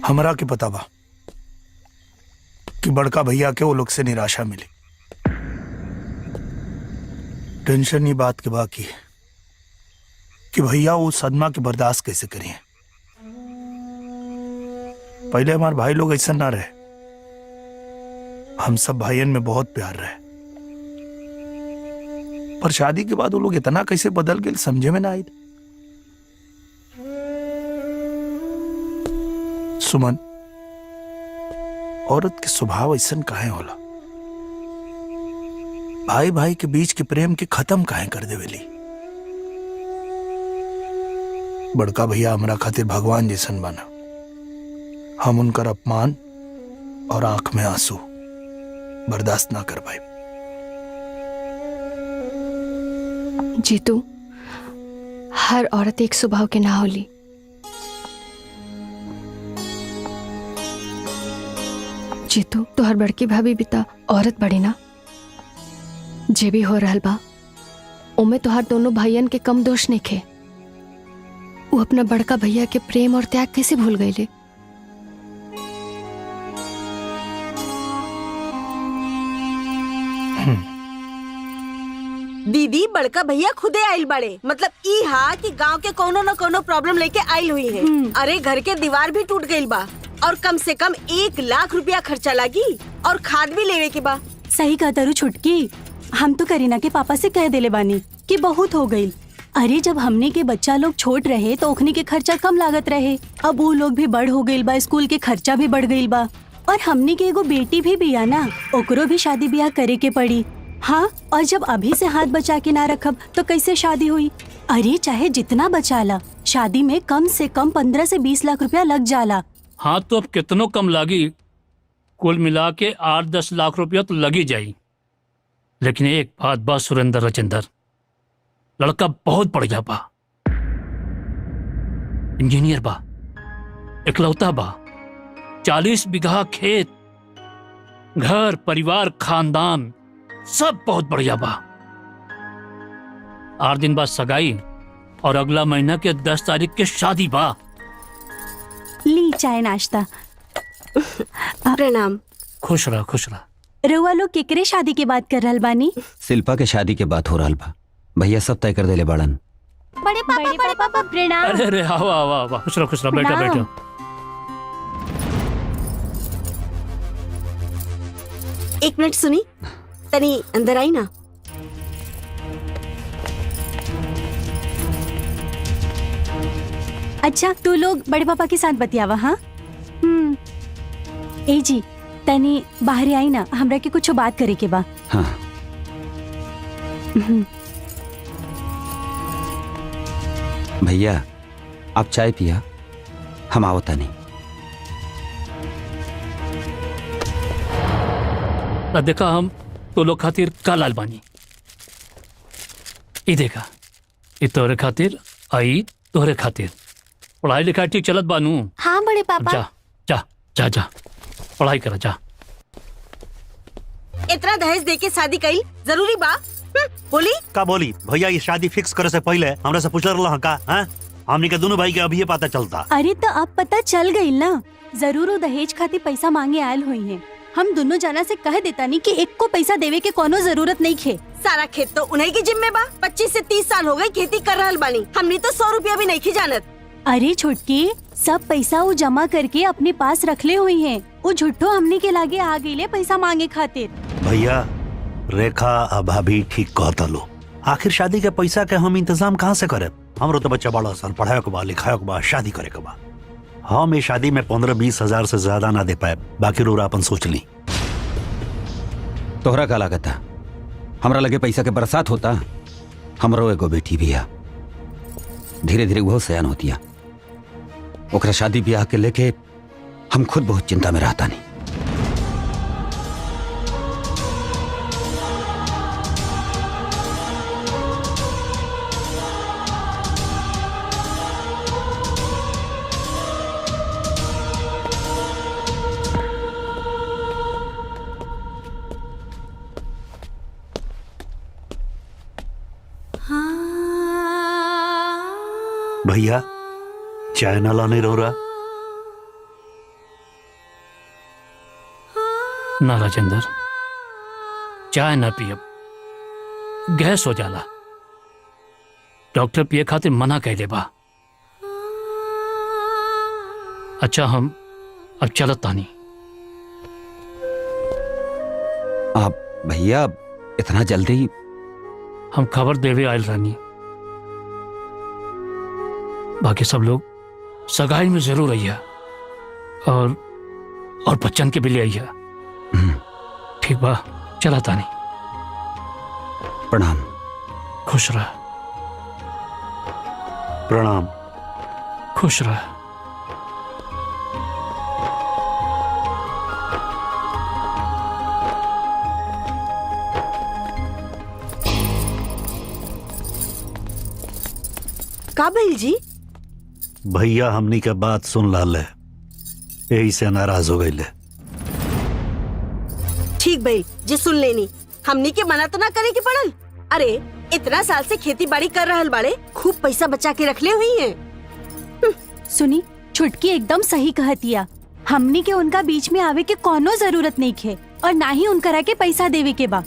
हमरा के पता बा कि बड़का भैया के वो लोग से निराशा मिली। टेंशन ही बात के बाकी कि भैया वो सदमा के बर्दाश्त कैसे करिए। पहले हमारे भाई लोग ऐसा ना रहे। हम सब भाइयों में बहुत प्यार रहे, पर शादी के बाद वो लोग इतना कैसे बदल गए समझे में ना आई। सुमन, औरत के स्वभाव ऐसा काहे होला? भाई भाई के बीच के प्रेम के खत्म काहे कर देवेली? बड़का भैया हमरा खातिर भगवान जैसन बना। हम उनकर अपमान और आंख में आंसू बर्दाश्त ना कर पाए। जीतू, हर औरत एक स्वभाव के ना होली। जीतू, तो हर बड़की भाभी भी ता औरत बड़ी ना। जे भी हो रहल बा ओमे तो हर दोनों भाइयन के कम दोष नहीं खे। वो अपना बड़का भैया के प्रेम और त्याग कैसे भूल गए ले? दीदी, बड़का भैया खुदे आइल बड़े। मतलब ई हा कि गांव के कोनो न कोनो प्रॉब्लम लेके आइल हुई है। अरे घर के दीवार भी टूट गइल बा और कम से कम 1 लाख रुपया खर्चा लगी और खाद भी लेवे के बा। सही कहा तारू छुटकी। हम तो करीना के पापा से कह देले बानी कि बहुत हो गई। अरे जब हमने के बच्चा लोग छोट रहे तो ओखनी के खर्चा कम लागत रहे। अब वो लोग भी बड़ हो गइल बा, स्कूल के खर्चा भी बढ़ गइल बा। और हमने के एगो बेटी भी बिया ना, ओकरो भी शादी ब्याह करे के पड़ी। हाँ, और जब अभी से हाथ बचा के ना रखब तो कैसे शादी हुई? अरे चाहे जितना बचा ला, शादी में कम से कम 15 से 20 लाख रुपया लग जाला। हाँ तो अब कितनों कम लागी, कुल मिला के 8-10 लाख रुपया तो लगी जाई। लेकिन एक बात बा सुरेंद्र राजेंद्र, लड़का बहुत बढ़िया बा, इंजीनियर बा, इकलौता बा, 40 बीघा खेत, घर परिवार खानदान सब बहुत बढ़िया बा। 8 दिन बाद सगाई और अगला महीना के 10 तारीख के शादी बा। ली चाय नाश्ता। प्रणाम। खुश रहा। रउआ लोग केकरे शादी के बात कर रहल बानी? शिल्पा के शादी के बात हो रहल बा। भैया सब तय कर देले बाड़न। बड़े पापा प्रणाम। अरे अरे आवा खुश रहो बैठो बैठो। एक मिनट सुनी, तनी अंदर आई ना। अच्छा तू लोग बड़े पापा के साथ बतियावा। हाँ ए जी तनी बाहर आई ना, हमरा के कुछ बात करे के बा। हाँ। भैया आप चाय पिया, हम आवता नहीं। देखा हम तो लोग खातिर का लाल बानी, ई देखा, ई तोहरे खातिर आई, तोहरे खातिर। पढ़ाई लिखाई ठीक चलत बानू? हाँ बड़े पापा। जा जा जा जा पढ़ाई करा जा। इतना दहेज देके शादी कईल जरूरी बा? बोली का बोली भैया, ये शादी फिक्स करे से पहले हमरा से पूछ रहा का? हाँ? हमने के दोनों भाई के अभी ये पता चलता। अरे तो अब पता चल गई ना, जरूर वो दहेज खातिर पैसा मांगे आयल हुई है। हम दोनों जाना से कह देता नहीं कि एक को पैसा देवे के कोनो जरूरत नहीं खे। सारा खेत तो उन्हीं की जिम्मे बा। 25 से 30 साल हो गए खेती कर रहल बानी, हमने तो 100 रुपया भी नहीं खी जानत। अरे छोटकी, सब पैसा वो जमा करके अपने पास रखले हुई हैं। वो झुट्ठो हमने के लागे आ गई पैसा मांगे खातिर। भैया रेखा अब भाभी ठीक कहता लो, आखिर शादी के पैसा के हम इंतजाम कहाँ से करे? हमरो तो बच्चा बड़ा साल पढ़ाए के बाद, लिखाए के बाद, शादी करे के बाद। हम इस शादी में 15-20 हजार से ज्यादा ना दे पाए, बाकी रोरा अपन सोच ली। तोहरा का लागत है? हमरा लगे पैसा के बरसात होता। हमरो एगो बेटी भी है, धीरे धीरे वो सयान होतिया। ओकरा शादी ब्याह के लेके हम खुद बहुत चिंता में रहता नहीं। भैया चाय ना लाने रो रहा? ना राजेंद्र, चाय ना पियब, गैस हो जाला। डॉक्टर पिए खातिर मना कह दे बा। अच्छा हम अब चलत तानी। आप भैया इतना जल्दी? हम खबर देवे आयल रानी, बाकी सब लोग सगाई में जरूर आइया और बच्चन के भी ले आइया। ठीक बा, चला तानी। प्रणाम। खुश रह। प्रणाम। खुश रह। का भइल जी? भैया हमनी के बात सुन लाल है, यही से नाराज हो गई। ठीक भाई जे सुन लेनी, हमनी के मना तो ना करे के पड़ल। अरे इतना साल से खेती बाड़ी कर रहल बाड़े, खूब पैसा बचा के रखले हुई हैं। सुनी, छुटकी एकदम सही कहतिया। हमनी के उनका बीच में आवे के कोनो जरूरत नहीं खे और ना ही उनकरा के पैसा देवे के बा।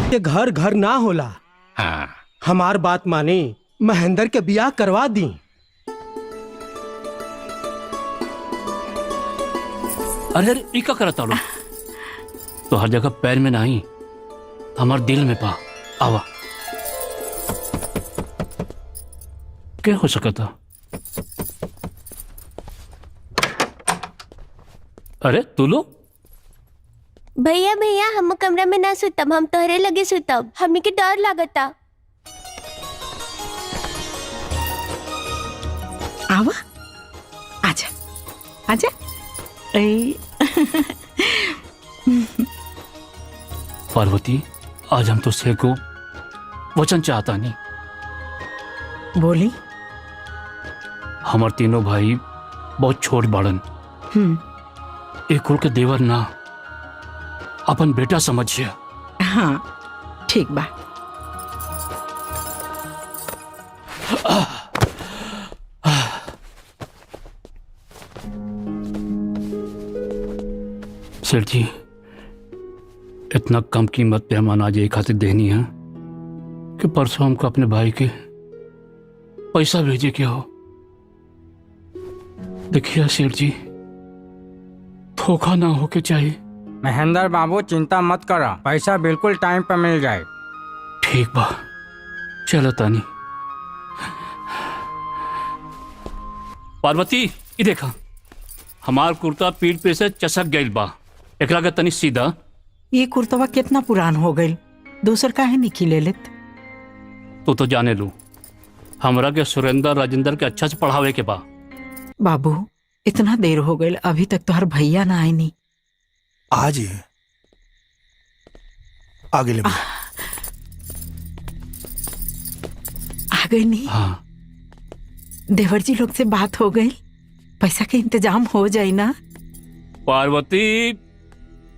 ये घर घर ना होला। हाँ। हमार बात माने, महेंद्र के बियाह करवा दी। अरे अरे ई का करता लो? तो हर जगह पैर में नहीं, हमार दिल में पा। आवा। क्या हो सकता? अरे तू लो, भैया भैया हम कमरा में ना सुतब, हम तोहरे लगे सुतब, हमनी के डर लागता। आवा, आजा आजा। पार्वती, आज हम तुझसे को वचन चाहता नहीं। बोली। हमार तीनों भाई बहुत छोट बाड़न, एक कुल के देवर ना अपन बेटा समझिए। हाँ ठीक बा। सेठ जी, इतना कम कीमत पे हम अनाज एक खातिर देनी है कि परसों हमको अपने भाई के पैसा भेजे के हो। देखिए सेठ जी, धोखा ना हो के चाहिए। महेंद्र बाबू चिंता मत करो, पैसा बिल्कुल टाइम पे मिल जाए। ठीक बा, चलो तानी। पार्वती, ये देखा हमार कुर्ता पीठ पे से चसक गइल बा, एकरा के तनी सीधा। ये कुर्तवा कितना पुरान हो गई, दूसर काहे नहीं खिले लेत। तो जाने लू, हमरा के सुरेंद्र राजेंद्र के अच्छा से पढ़ावे के बा। बाबू इतना देर हो गई, अभी तक तो हर भैया ना आए नहीं। आज ही आगे ले आ गई नहीं। हाँ। देवर जी लोग से बात हो गई, पैसा के इंतजाम हो जाए ना। पार्वती,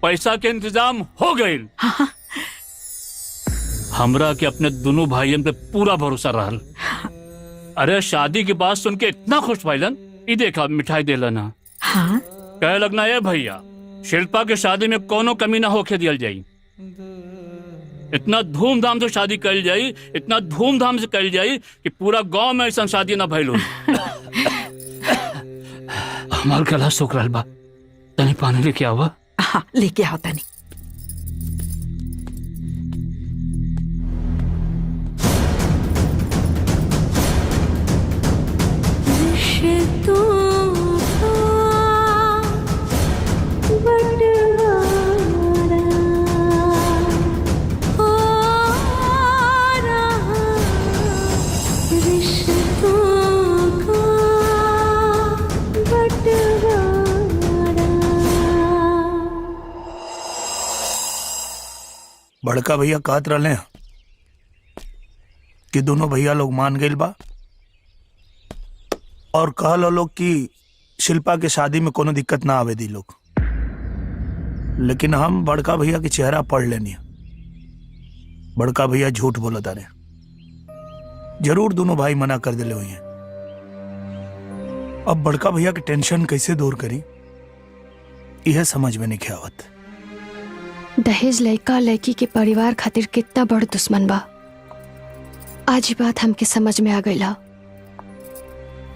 पैसा के इंतजाम हो गई। हाँ। हमरा के अपने दोनों भाइयों पे पूरा भरोसा रहल। अरे शादी की बात सुन के इतना खुश भइलन, ई देखा मिठाई देला ना। हाँ। कहे लगना है भैया, शिल्पा के शादी में कोनो कमी ना होके दियल जाई। इतना धूमधाम से शादी कल जाई, इतना धूमधाम से कल जाई कि पूरा गांव में ऐसा शादी ना भइल होई। हमार गला सूख रहल बा, तनी पानी लेके आवा। हाँ लेके आओ तनी। बड़का भैया कहत रहे कि दोनों भैया लोग मान गए बा और कहल लोग कि शिल्पा के शादी में कोनो दिक्कत ना आवे दी लोग। लेकिन हम बड़का भैया के चेहरा पढ़ लेनी। बड़का भैया झूठ बोला तारे, जरूर दोनों भाई मना कर दिले हुए हैं। अब बड़का भैया की टेंशन कैसे दूर करी, यह समझ में नहीं आवत। दहेज लड़का लड़की के परिवार खातिर कितना बड़ दुश्मन बा, आज ही बात हमके समझ में आ गई।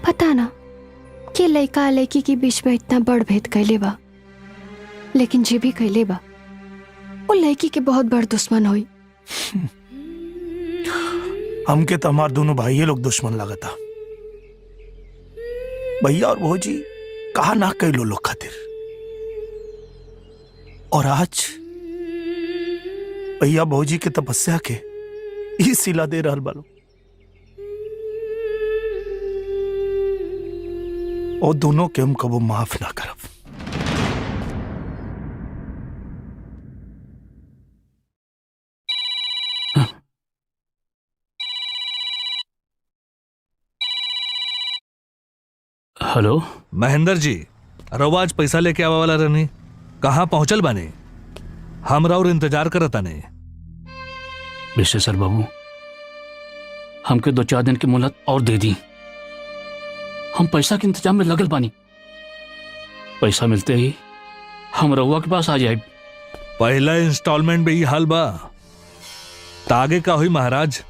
पता ना कि लड़का लड़की के बीच में इतना बड़ भेद कैले बा, लेकिन जे भी कैले बा वो लड़की के बहुत बड़ दुश्मन हुई। हमके तो हमार दोनों भाई लोग दुश्मन लगता। भैया और भौजी कहा ना कैलो लोग खातिर, और आज भैया भौजी के तपस्या के ही सिला दे रहल बालो। और दोनों के हम कबो माफ ना करब। हेलो महेंद्र जी, रउआ आज पैसा लेके आवा वाला रहनी, कहाँ पहुंचल बानी? हम और इंतजार करता नहीं। विश्वेश्वर बाबू, हमके 2-4 दिन की मोहलत और दे दी, हम पैसा के इंतजाम में लगल बानी। पैसा मिलते ही हम रउआ के पास आ जाए। पहला इंस्टॉलमेंट में ही हाल बा, तागे का हुई महाराज।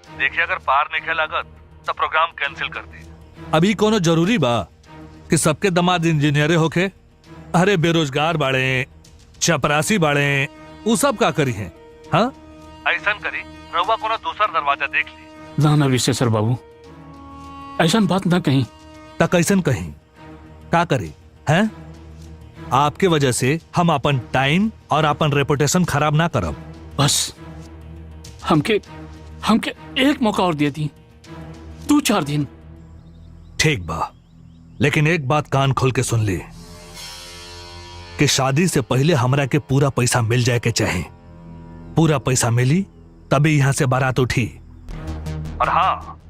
देखिए अगर पार नहीं लागत तो प्रोग्राम कैंसिल कर दी। अभी कोनो जरूरी बा कि सबके दमाद इंजीनियरे होके? अरे बेरोजगार बाड़े, चपरासी बाड़े, वो सब का करी है? हाँ ऐसा करी, रउआ कोनो दूसरा दरवाजा देख ली। ना ना विश्वेश्वर बाबू, ऐसा बात ना कहीं। ता कैसन कहीं? का करी हैं? आपके वजह से हम अपन टाइम और अपन रेपुटेशन खराब ना करब। बस हमके हमके एक मौका और दे दी, 2-4 दिन। ठीक बा, लेकिन एक बात कान खोल के सुन ली कि शादी से पहले हमरा के पूरा पैसा मिल जाए के चाहे। पूरा पैसा मिली तभी यहां से बारात उठी। और हाँ,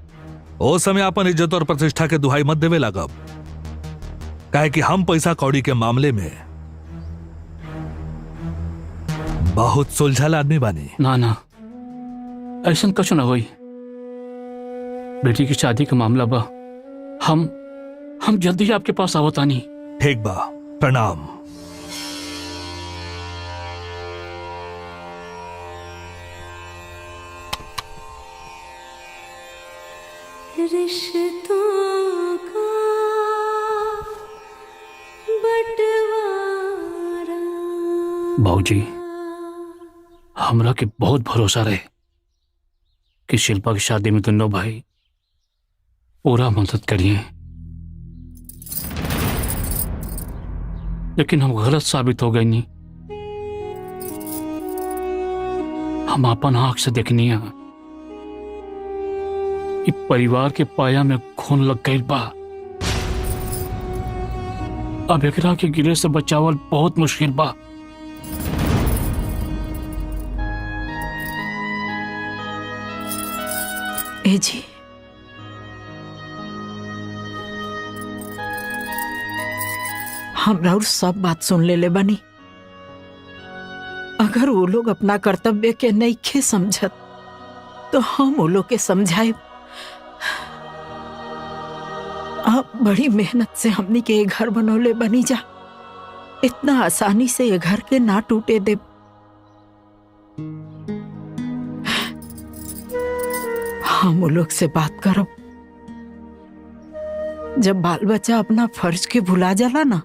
ओ समय अपन इज्जत और प्रतिष्ठा के दुहाई मत देवे लागब, काहे कि हम पैसा कौड़ी के मामले में बहुत सुलझल आदमी बानी। ना ना, ऐसा कुछ ना होई। बेटी की शादी का मामला बा, हम जल्दी आपके पास आवतानी। ठीक बा, प्रणाम। रिश्तों का बंटवारा। बाबूजी, हमरा के बहुत भरोसा रहे कि शिल्पा की शादी में दोनों भाई पूरा मदद करिए, लेकिन हम गलत साबित हो गए। नहीं, हम अपन आंख से देखनी है कि परिवार के पाया में खून लग गई बा। अब एकरा के गिरे से बचावल बहुत मुश्किल बा। ए जी, हम और सब बात सुन ले बनी। अगर वो लोग अपना कर्तव्य के नइखे समझत तो हम वो लोग के समझाए। आप बड़ी मेहनत से हमनी के ये घर बनौले बनी जा, इतना आसानी से ये घर के ना टूटे दे। हम वो लोग से बात करब। जब बाल बच्चा अपना फर्ज के भुला जाला ना,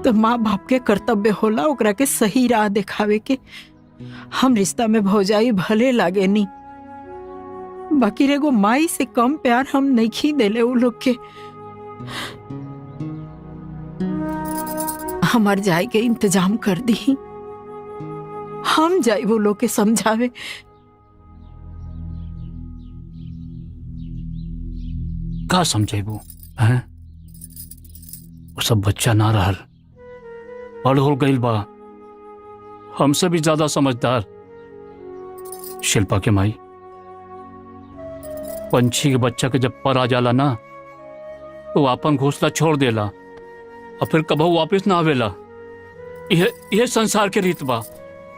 तो माँ बाप के कर्तव्य होला ओकरा के सही राह दिखावे के। हम रिश्ता में भौजाई भले लागे नी, बाकी एगो माई से कम प्यार हम नहीं देले उ लोग के। हमार जाए के इंतजाम कर दी, हम जाए वो लोग के समझावे। का समझेबू हैं? वो सब बच्चा ना रहल, बड़ हो गइल बा, हमसे भी ज्यादा समझदार। शिल्पा के माई, पंछी के बच्चा के जब पर आ जाला ना, तो अपन घोंसला छोड़ देला और फिर कबहू वापस ना आवेला। यह संसार के रीत बा।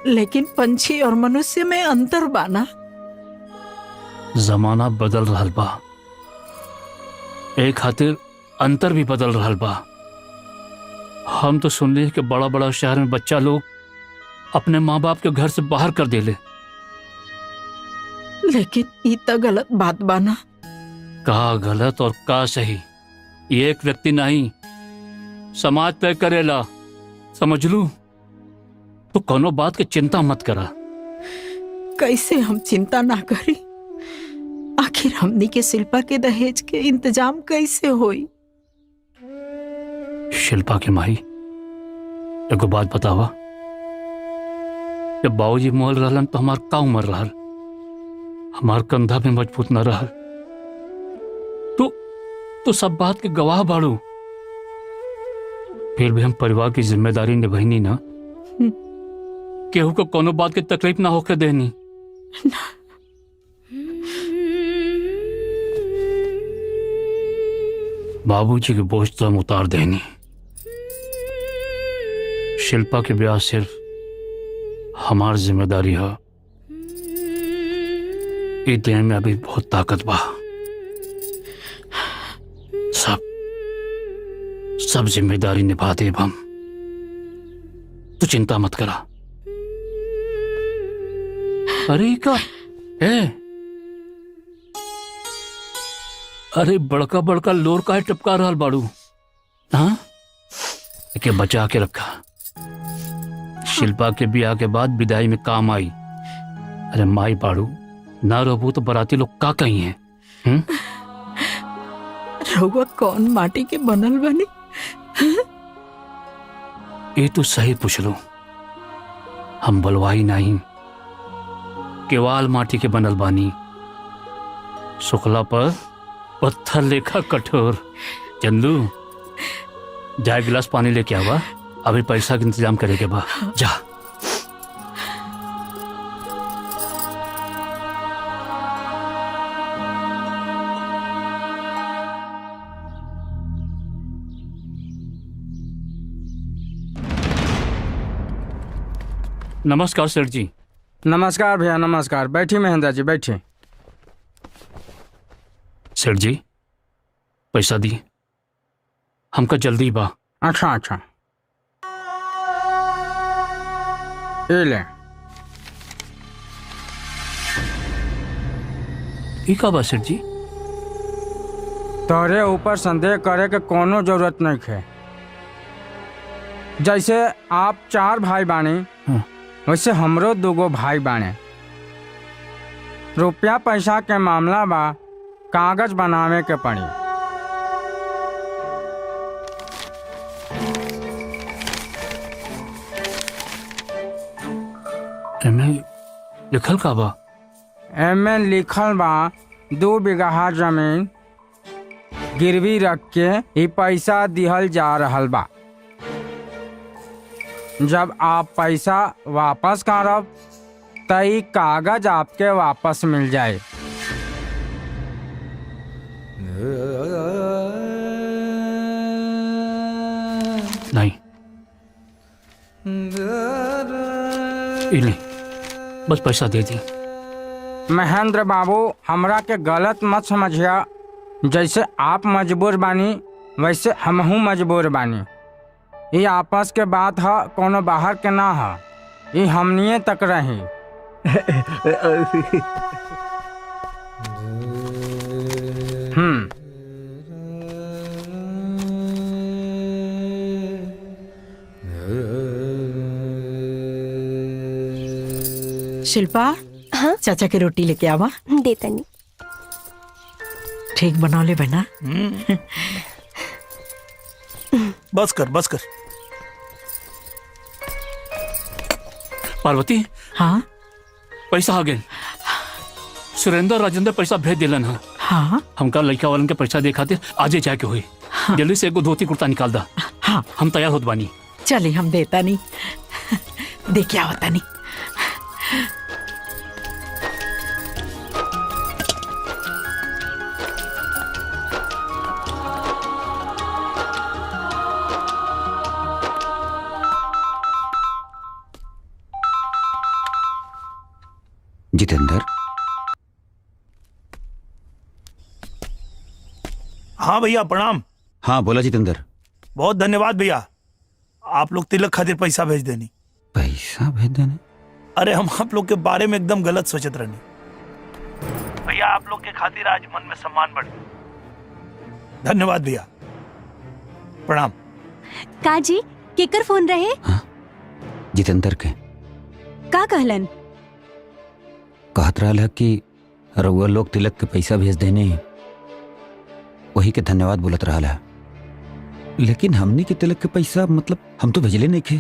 लेकिन पंछी और मनुष्य में अंतर बाना। जमाना बदल रहल बा, एक खातिर अंतर भी बदल रहल बा। हम तो सुन ली कि बड़ा बड़ा शहर में बच्चा लोग अपने माँ बाप के घर से बाहर कर देले। लेकिन ये तो गलत बात बाना। का गलत और का सही, ये एक व्यक्ति नहीं, समाज तय करेला, समझ लू। तो कोनो बात की चिंता मत करा। कैसे हम चिंता ना करी? आखिर हमनी के शिल्पा के दहेज के इंतजाम कैसे होई? शिल्पा के माई, एगो बात बतावा, जब बाबूजी मोल रहलन तो हमार का उम्र रहल? हमार कंधा भी मजबूत न रहल। तो सब बात के गवाह बाड़ू। फिर भी हम परिवार की जिम्मेदारी निभाईनी ना, केहू को कोनो बात की तकलीफ ना होके देनी। बाबूजी के बोझ तो हम उतार देनी। शिल्पा के ब्याह सिर्फ हमार जिम्मेदारी है। ये देह में अभी बहुत ताकत बा। सब जिम्मेदारी निभा दे हम। तू चिंता मत करा। अरे का है? अरे बड़का बड़का लोर का है टपका रहल बाड़ू। हाँ, के बचा के रखा, शिल्पा के ब्याह के बाद विदाई में काम आई। अरे माई बाड़ू, ना रोबू तो बराती लोग का कही हैं? रउआ कौन माटी के बनल बनी? ये तो सही पूछ लो, हम बलवाई नहीं, केवाल माटी के बनल बानी, सुखला पर पत्थर लेखा कठोर। चंदू, जा गिलास पानी लेके आवा, अभी पैसा का इंतजाम करेगे बा, जा। नमस्कार सेठ जी। नमस्कार भैया, नमस्कार। बैठिए महेंद्र जी, बैठिए। सेठ जी, पैसा दी, हमका जल्दी बा। अच्छा अच्छा, ये ले। ई का बा सेठ जी? तोरे ऊपर संदेह करे के कोनो जरूरत नहीं है। जैसे आप 4 भाई बानी, वैसे हमरो 2 भाई बाने। रुपया पैसा के मामला बा, कागज बनावे के पड़ी। एमे लिखल का बा? एमे लिखल बा 2 बीघा जमीन गिरवी रख के ही पैसा दिहल जा रहल बा। जब आप पैसा वापस करब त ई कागज आपके वापस मिल जाए। नहीं, इले, बस पैसा दे दी। महेंद्र बाबू, हमरा के गलत मत समझिया। जैसे आप मजबूर बानी, वैसे हमहू मजबूर बानी। ये आपस के बात है, कोनो बाहर के ना है। ये हमनिए तक रही। शिल्पा, हाँ? चाचा की रोटी लेके आवा। देता नहीं। ठीक बना ले बहना। बस कर, बस कर। पार्वती, हाँ? पैसा आ गए। सुरेंद्र राजेंद्र पैसा भेज दिलन है। हाँ? हमका लड़का वालन के पैसा दे खातिर आजे जाके हुई। हाँ। जल्दी से एगो धोती कुर्ता निकाल दा। हाँ, हम तैयार होत बानी। चलिए, हम देता नहीं। दे क्या होता नहीं। जितेंद्र। हाँ भैया, प्रणाम। हाँ बोला जितेंद्र। बहुत धन्यवाद भैया, आप लोग तिलक खातिर पैसा भेज देनी। पैसा भेज देने? अरे हम आप लोग के बारे में एकदम गलत सोचत रहनी भैया। आप लोग के खातिर आज मन में सम्मान बढ़। धन्यवाद भैया, प्रणाम। काजी, केकर फोन रहे? हाँ? जितेंद्र के। का कहलन? कहत रहा कि रउआ लोग तिलक के पैसा भेज देने, वही के धन्यवाद बोलत रहा। लेकिन हमनी के तिलक के पैसा मतलब हम तो भेजले नहीं थे।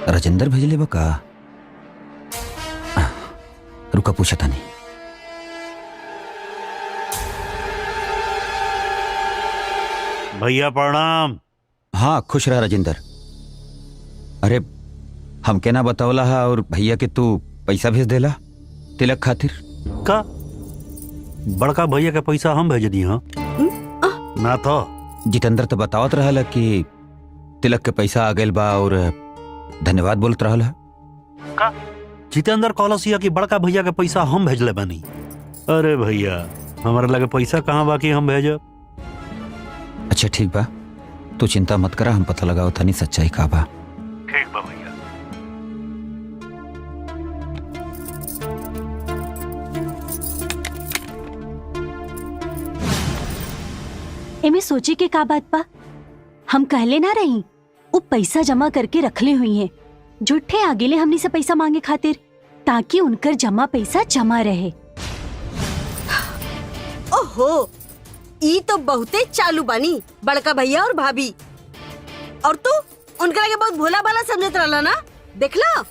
राजेंद्र भेजले बा का? रुका, पूछा था नहीं। भैया प्रणाम। हाँ, खुश रहा राजेंद्र। अरे हम के ना बतावला हा और भैया के तू पैसा भेज देला तिलक खातिर का? बड़का भैया के पैसा हम भेज दी। हाँ ना तो जितेंद्र तो बतावत रहा कि तिलक के पैसा आ गइल बा और धन्यवाद बोलत रहा का? जितेंद्र कॉलसिया की बड़का भैया के पैसा हम भेजले बानी। अरे भैया, हमारे लगे पैसा कहाँ बाकी हम भेजब। अच्छा ठीक बा, तू चिंता मत करा, हम पता लगाओ था नहीं सच्चाई का बा। ठीक बा भैया। एमे सोचे के का बात बा? हम कहले ना रही, वो पैसा जमा करके रखले हुई हैं। झूठे आगेले हमनी से पैसा मांगे खातिर, ताकि उनकर जमा पैसा जमा रहे। ओहो, ई तो बहुते चालू बानी बड़का भैया और भाभी। और तू उनकरा के बहुत भोला भाला समझत रहला ना, देखला।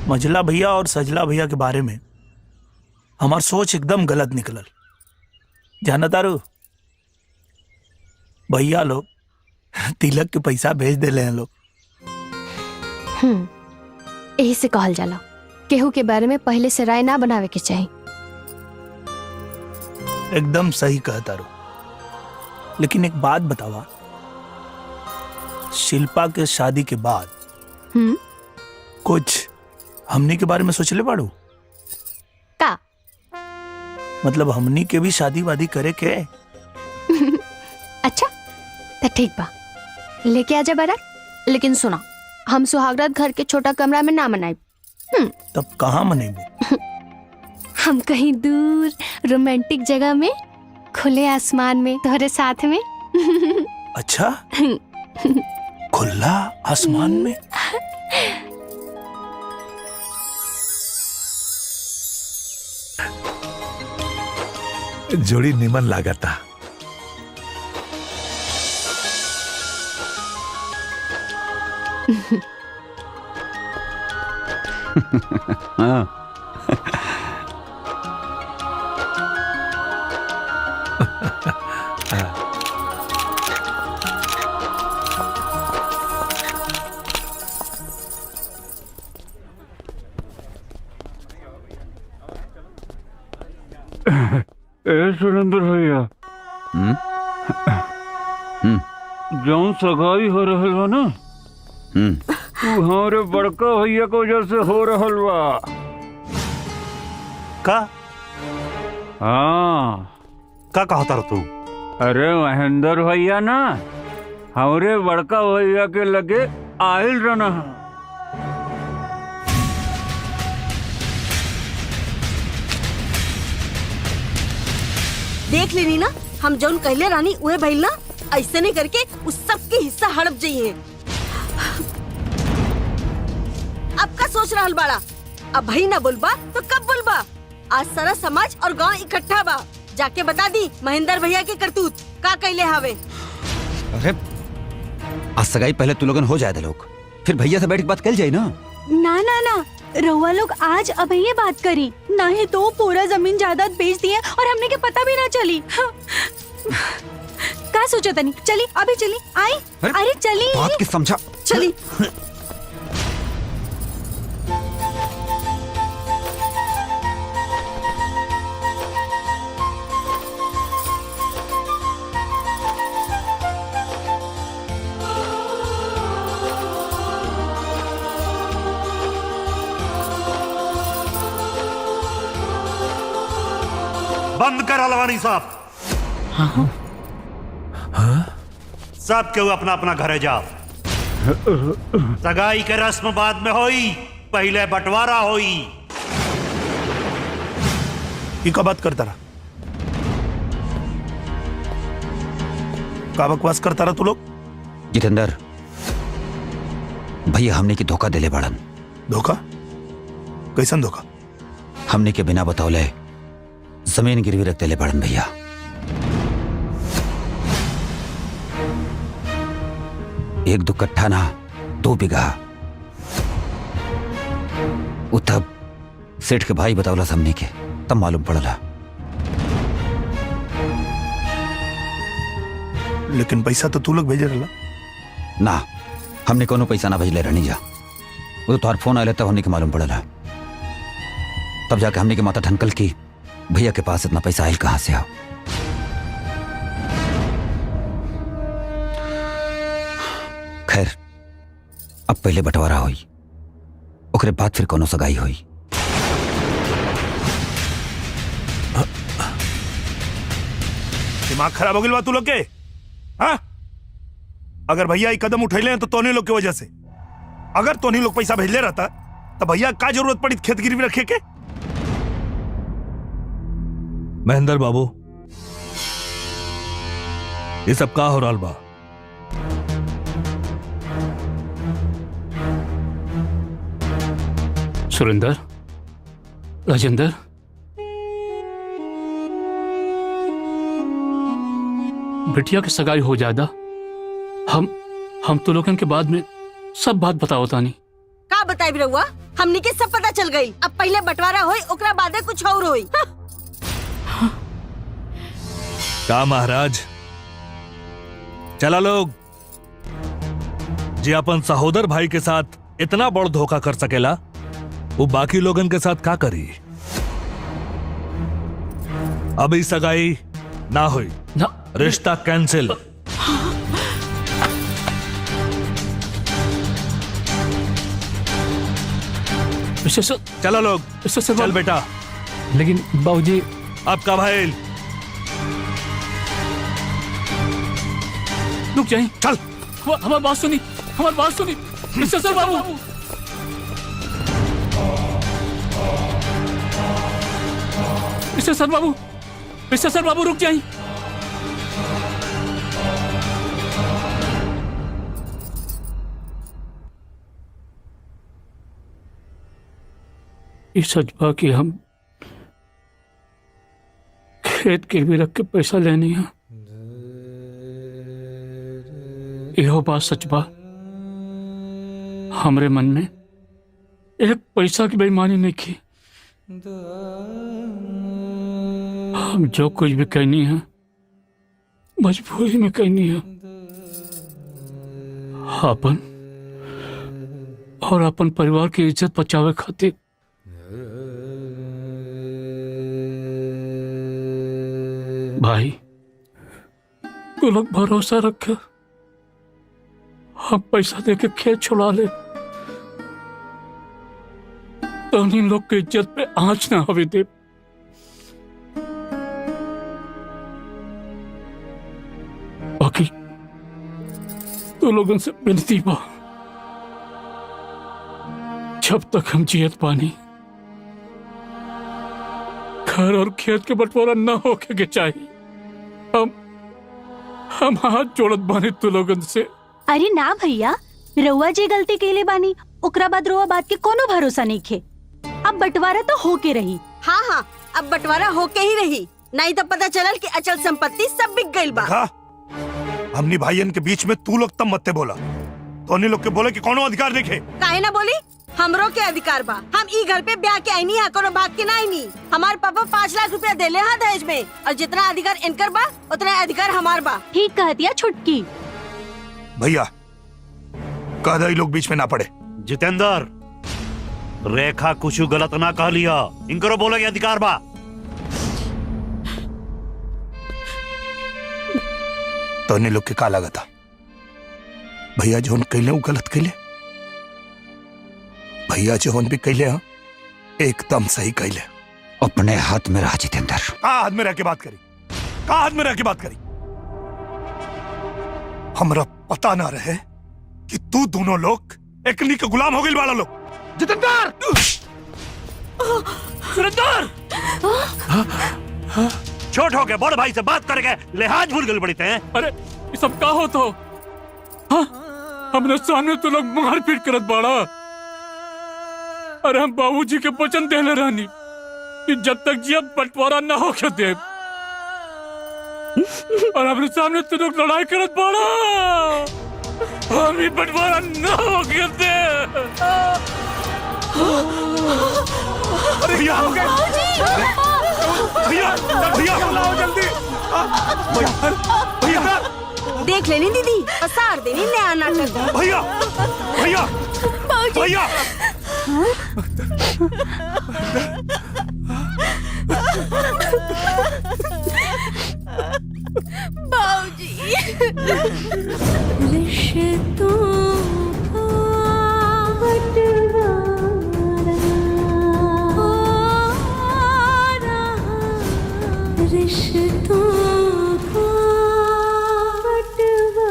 मझला भैया और सजला भैया के बारे में हमार सोच एकदम गलत निकलल। जाना तारू, भैया लोग तिलक के पैसा भेज देले हैं लोग। यही से कहल जाला केहू के बारे में पहले से राय ना बनावे के चाहिए। एकदम सही कहा तारू। लेकिन एक बात बतावा, शिल्पा के शादी के बाद कुछ हमनी के बारे में सोचले बाड़ू का? मतलब हमनी के भी शादी वादी करे के? अच्छा तो ठीक बा, लेके आजा बारात। लेकिन सुना, हम सुहागरात घर के छोटा कमरा में ना मनाई। तब कहाँ मनेबू? हम कहीं दूर रोमांटिक जगह में, खुले आसमान में, तुम्हारे साथ में। अच्छा, खुला आसमान में? जोड़ी निमन लागता। हाँ। सुरेंद्र भैया, जौन सगाई हो रहल बा ना, तू हमारे बड़का भैया के वजह से हो रहल बा। का? हाँ। का कहता तू? अरे महेंद्र भैया ना हमारे बड़का भैया के लगे आयल रहना। देख लेनी ना, हम जौन कहले रानी उहे भइल ना। ऐसे नहीं करके उस सब के हिस्सा हड़प जाइए। अब का सोच रहल बाड़ा? अब भाई ना बोलबा तो कब बोलबा? आज सारा समाज और गांव इकट्ठा बा, जाके बता दी महेंद्र भैया के करतूत का कहले हावे। अरे आज सगाई पहले तू लोगन हो जाए लोग, फिर भैया से बैठ के बात कल जाए ना। ना ना ना, रहुआ लोग आज अब ये बात करी, नहीं तो पूरा जमीन जायदाद बेच दिए और हमने के पता भी ना चली। का सोचा तनी? चली अभी चली आई। अरे चली बात की समझा। चली। बंद कर अलवानी साहब। सब केहू अपना अपना घरे जाओ। सगाई के रस्म बाद में होई, पहले बंटवारा होई। ये का बात करता रहा? का बकवास करता रहा तू लोग? जितेंद्र भैया हमने की धोखा दिले बाड़न। धोखा? कैसन धोखा? हमने के बिना बतौले जमीन गिरवी रख दिले बाड़न भैया। एक दो कट्ठा ना 2 बीघा। तब सेठ के भाई बतौला हमने के, तब मालूम पड़ला। लेकिन पैसा तो तू लोग भेजे रहा ना, हमने कोनो पैसा ना भेजले रहनी जा। वो तो तोहर फोन आया तब हमने के मालूम पड़ला। तब जाके हमने के माता ठनकल की भैया के पास इतना पैसा आयल कहां से आओ। खैर अब पहले बंटवारा हुई, ओकरे बाद फिर कोनो सगाई हुई। दिमाग खराब हो गया तू लोग के? हाँ? अगर भैया ये कदम उठैले हैं तो तोने लोग की वजह से। अगर तोने लोग पैसा भेजले रहता तो भैया का जरूरत पड़ी खेत गिरवी रखे के? महेंद्र बाबू, ये सब का हो रहा बा? सुरेंद्र, राजेंद्र, बिटिया की सगाई हो जादा हम तो लोगन के बाद में सब बात बताओ तानी। का बताई रहुआ? हमनी के सब पता चल गई। अब पहले बंटवारा होई, ओकरा बादे कुछ और होई। का महाराज, चला लोग जे अपन सहोदर भाई के साथ इतना बड़ धोखा कर सकेला वो बाकी लोगन के साथ का करी। अभी सगाई ना हुई ना, रिश्ता कैंसिल। चलो लोग, चल बेटा। लेकिन बाबूजी आपका भाई रुक जाइए। चल, हमारी बात सुनी, हमारी बात सुनी। मिस्टर बाबू, मिस्टर बाबू रुक जाइए। इस सच बा कि हम खेत गिरवी रख के पैसा लेनी है। यह बात सच बा, हमरे मन में एक पैसा की बेईमानी नहीं की। हम जो कुछ भी कहनी है मजबूरी में कहनी है। अपन और अपन परिवार की इज्जत बचावे खातिर भाई तू लोग भरोसा रख, हम पैसा देके खेत छुड़ा ले तो इन लोग की इज्जत पे आंच ना हवे दे। बाकी तो लोगों से विनती बा, जब तक हम जियत पानी घर और खेत के बंटवारा न होके के चाहिए। हम हाथ जोड़त बानी तू लोगन से। अरे ना भैया, रउआ जी गलती केले बानी, ओकरा बाद रउआ बात के कोनो भरोसा नहीं खे। अब बंटवारा तो होके रही। हाँ हाँ, अब बंटवारा होके ही रही, नहीं तो पता चलल कि अचल संपत्ति सब बिक गई बा। हमनी भाईयन के बीच में तू लोग तब मत बोला, तो लोग के बोले कि कोनो अधिकार नहीं खे। काहे ना बोली, हमरो के अधिकार बा। हम ई घर पे ब्याह के आईनी है, कोनो भाग के ना आईनी। हमार पापा 5 लाख रुपया देले हैं दहेज में, और जितना अधिकार इनकर बा उतना अधिकार हमार बा। ठीक कह दिया छुटकी। भैया कह दे लोग बीच में ना पड़े। जितेंद्र, रेखा कुछ गलत ना कह लिया, इनकरो बोले कि अधिकार बा। तो लोग के का लगा भैया जो कैले वो गलत कैले, भैया जो भी कैले हैं एकदम सही कैले। अपने हाथ में रहा जितेंद्र। का हाथ में रह के बात करी, का हाथ में रह के बात करी। हमरा पता ना रहे कि तू दोनों लोग एकनी के गुलाम हो गए वाला लोग। जितेंद्र, सुरेंद्र, छोट हो गए, बड़ भाई से बात करके लिहाज भूल गए बड़ी थे। अरे ये सब का हो तो हमने सामने तो लोग मारपीट करत बाड़ा। अरे हम बाबूजी के वचन देले रहनी कि जब तक जिया बंटवारा न हो के दे, और हमने सामने तो लोग लड़ाई करत बाड़ा। हम ही बंटवारा न हो के दे। अरे भैया हो गए, भैया भैया लाओ जल्दी। भैया देख लेनी दीदी, असार देनी नया नाटक। भैया भैया भैया बाबूजी, रिश्तों का बंटवारा हो रहा, रिश्तों का बंटवारा।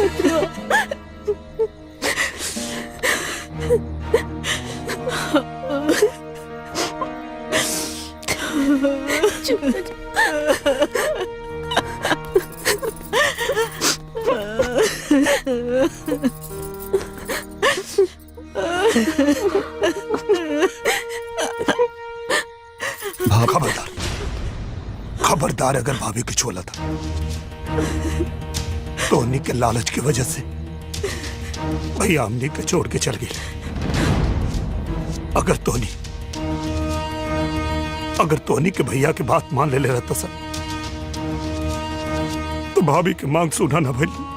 मत रो। चुप हो खबरदार खबरदार, अगर भाभी की छोला था तो उन्हीं के लालच की वजह से भैया हमने के छोड़ के चल गई। अगर तोनी के भैया की बात मान ले रहता सर तो भाभी की मांग सुना ना भैया।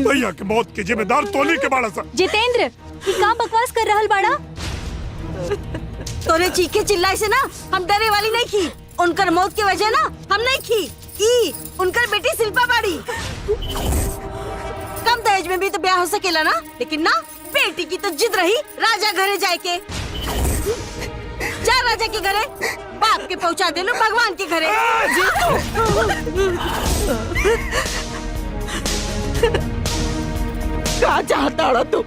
भैया की मौत के जिम्मेदार तोनी के बाड़ा सर। जितेंद्र, ये का बकवास कर रहल बाड़ा? तोरे चीखे चिल्लाए से ना हम डरे वाली नहीं की। उनकर मौत की वजह ना हम नहीं की। ई उनकर बेटी शिल्पा बाड़ी। कम दहेज में भी तो ब्याह हो सकेला ना, लेकिन ना बेटी की तो जिद रही राजा घरे जाए के। जा राजा के घरे, बाप के पहुंचा दे लो भगवान के घरे। का चाहता रहा तू?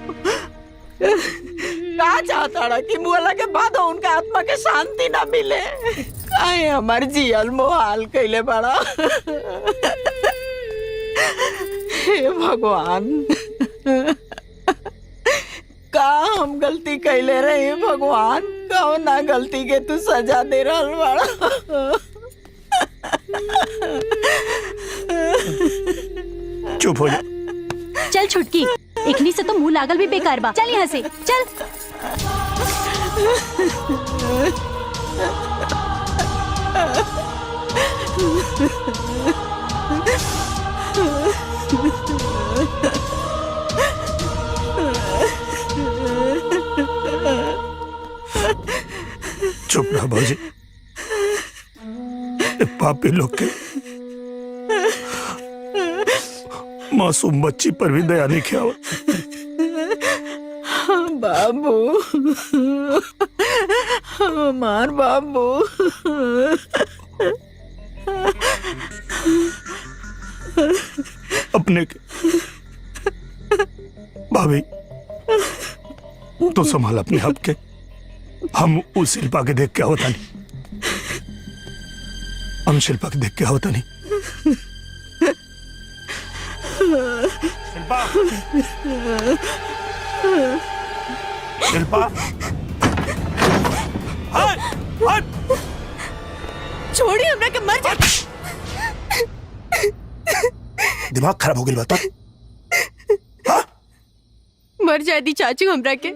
का चाहता रहा कि मुआला के बाद उनका आत्मा के शांति ना मिले? काहे हमार जियल मोहाल कैले बड़ा? हे भगवान, का हम गलती कैले रहे भगवान? कौना गलती के तू सजा दे रहल बड़ा? चुप हो जा। चल छुटकी, इखनी से तो मुंह लागल भी बेकार बा। चल यहाँ से चल। चुप रहा भौजी। पापी लोग के मासूम बच्ची पर भी दया नहीं किया। बाबू, हमार बाबू। अपने के भाभी तो संभाल अपने आप के। हम उस शिल्पा के देख क्या होता नहीं। हम शिल्पा के देख क्या होता नहीं। शिल्पा, शिल्पा, छोड़िए हमरा के, मर जा। दिमाग खराब हो गई बात। मर जाती चाचू हमरा के।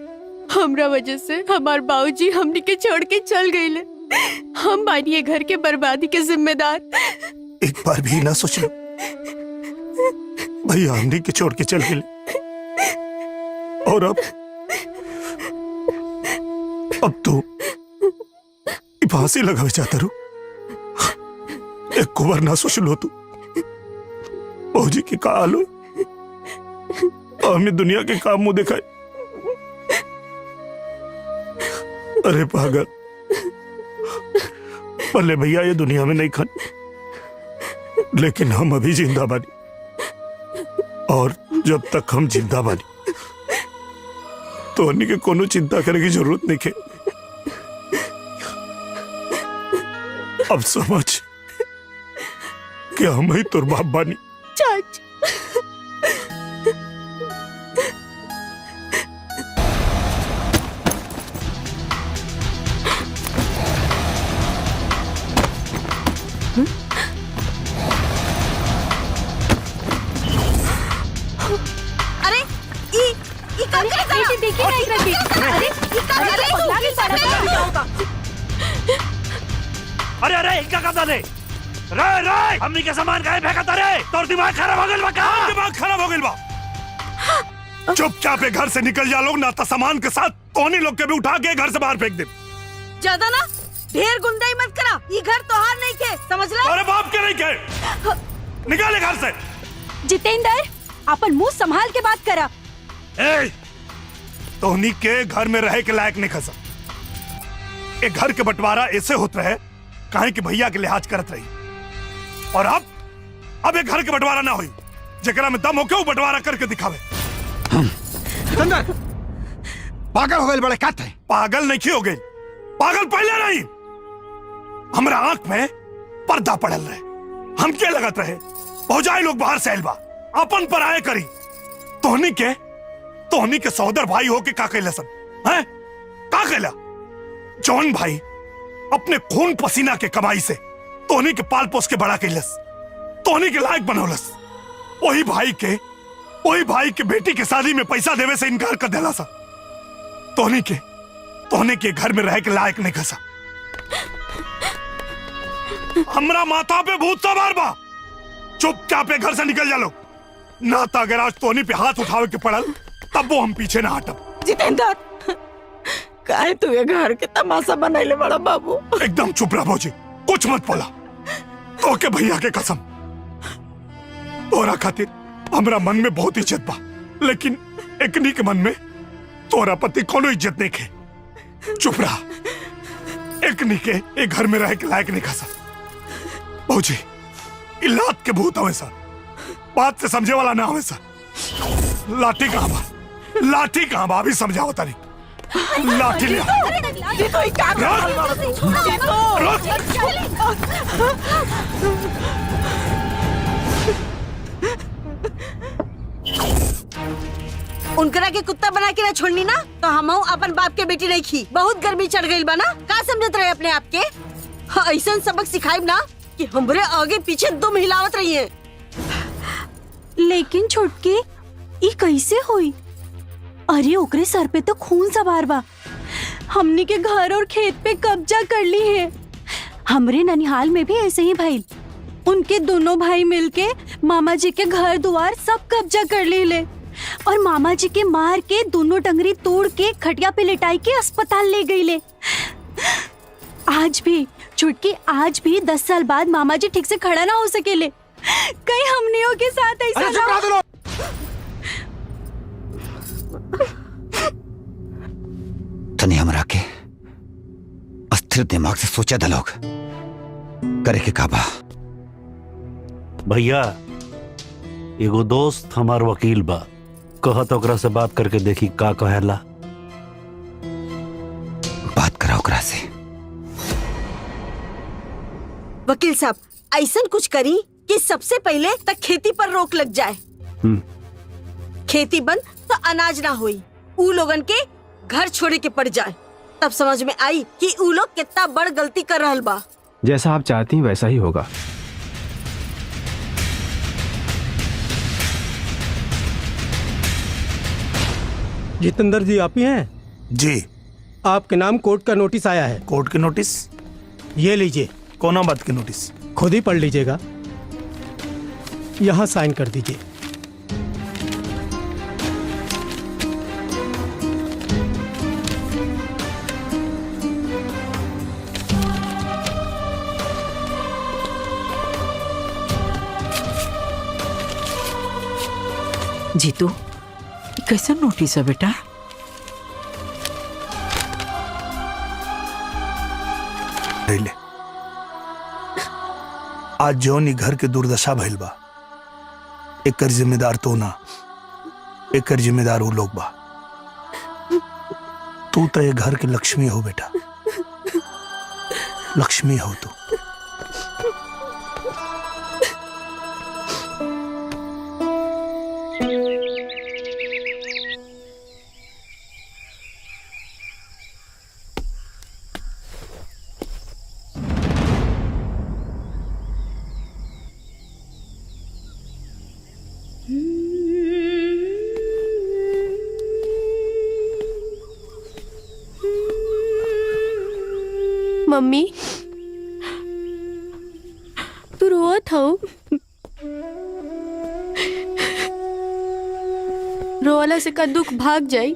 हमरा वजह से हमार बाबूजी हमनी के छोड़ के चल गईले। हम बानी ये घर के बर्बादी के जिम्मेदार। एक बार भी ना सोच लो भैया हमने के छोड़ के चल गए। और अब तो फांसी लगावे चाहता रू। एक कुंवर ना सोच लो तू। फौजी की का हाल हो, हमें दुनिया के काम मुंह दिखाए। अरे पागल, भले भैया ये दुनिया में नहीं खान, लेकिन हम अभी जिंदा बानी। और जब तक हम जिंदा बानी तो अन्य के कोनो चिंता करने की जरूरत नहीं है। अब समझ कि हम ही तुर बाप बानी। चाचा, अरे अरे क्या करता रे? रे रे हमनी के सामान काहे फेंकता रे? तोर दिमाग खराब हो गइल बा का? दिमाग खराब हो गइल बा। चुपचाप घर से निकल जा लोग, ना तो सामान के साथ तोनी लोग के भी उठा के घर से बाहर फेंक दे। ज्यादा ना ढेर गुंडाई मत करा। ये घर तोहार नहीं के, समझ ला? अरे बाप के नहीं के। निकाले घर से। जितेंद्र, अपन मुंह संभाल के बात करा। तोहनी के घर में रहे के लायक नहीं खसा। एक घर के बंटवारा ऐसे होत रहे काहे कि भैया के लिहाज करत रही। और अब एक घर के बंटवारा ना हुई जकरा में दम होके वो बंटवारा करके दिखावे। पागल हो गए बड़े का थे? पागल नहीं हो गए, पागल पहले नहीं। हमरा आंख में पर्दा पड़ल रहे, हम क्या लगत रहे भौजाई लोग बाहर से आइल बा, अपन पर आए करी। तोहनी के सहोदर भाई हो के का कैला सब हैं? का कैला? जौन भाई अपने खून पसीना के कमाई से तोहनी के पाल पोस के बड़ा कैलस, तोहनी के लायक बनौलस, वही भाई के बेटी के शादी में पैसा देवे से इनकार कर देला सा। तोहनी के घर में रह के लायक नहीं खसा। हमरा माथा पे भूत सवार बा, चुपचाप घर से निकल जा लो, ना तो अगर आज तोहनी पे हाथ उठावे के पड़ल तब वो हम पीछे ना हटब। जितेंद्र, काहे तू ये घर के तमाशा बनाइले बड़ा बाबू? एकदम चुप रह भौजी, कुछ मत बोला। तो के भैया के कसम, तोरा खातिर हमरा मन में बहुत इज्जत बा, लेकिन एकनी के मन में तोरा पति कोनो इज्जत नहीं खे। चुप रहा, एकनी के एक घर में रह के लायक नहीं खसा। भौजी, इलाद के भूत हवे सा, बात से समझे वाला ना हवे सा। लाठी कहाँ बा अभी समझाओ तारी। लाठी ले उनकरा के कुत्ता बना के ना छोड़नी ना तो हम अपन बाप के बेटी नहीं खी। बहुत गर्मी चढ़ गई बा ना, का समझत रहे अपने आप के? ऐसा सबक सिखाइब ना कि हमरे आगे पीछे दुम हिलावत रही है। लेकिन छोटके ये कैसे हुई? अरे ओकरे सर पे तो खून सवार बा, हमनी के घर और खेत पे कब्जा कर ली है। हमरे ननिहाल में भी ऐसे ही भाई, उनके दोनों भाई मिलके मामा जी के घर द्वार सब कब्जा कर ले और मामा जी के मार के दोनों टंगरी तोड़ के खटिया पे लिटाई के अस्पताल ले गई ले। आज भी छुटकी, आज भी 10 साल बाद मामा जी ठीक से खड़ा ना हो सके ले। कहीं हमनियों के साथ ऐसा तनी हमरा के अस्थिर दिमाग से सोचा था लोग करे के काबा। भैया एगो दोस्त हमार वकील बा, कहत ओकरा से बात करके देखी का कहेला। बात करा ओकरा से। वकील साहब, ऐसा कुछ करी कि सबसे पहले तक खेती पर रोक लग जाए। खेती बंद तो अनाज ना होई, ऊ लोगन के घर छोड़े के पड़ जाए, तब समझ में आई कि ऊ लोग कितना बड़ गलती कर रहल बा। जैसा आप चाहती हैं वैसा ही होगा। जितेंद्र जी आप ही हैं? जी। आपके नाम कोर्ट का नोटिस आया है। कोर्ट के नोटिस? ये लीजिए। कौन बात की नोटिस? खुद ही पढ़ लीजिएगा, यहाँ साइन कर दीजिए। जीतू, कैसा नोटिस है बेटा? ले। आज जौन घर के दुर्दशा भइल बा, एकर जिम्मेदार तो ना, एकर जिम्मेदार वो लोग बा। तू तो ये घर के लक्ष्मी हो बेटा, लक्ष्मी हो तू। मम्मी, तू रोत हो? रोला से का दुख भाग जाई।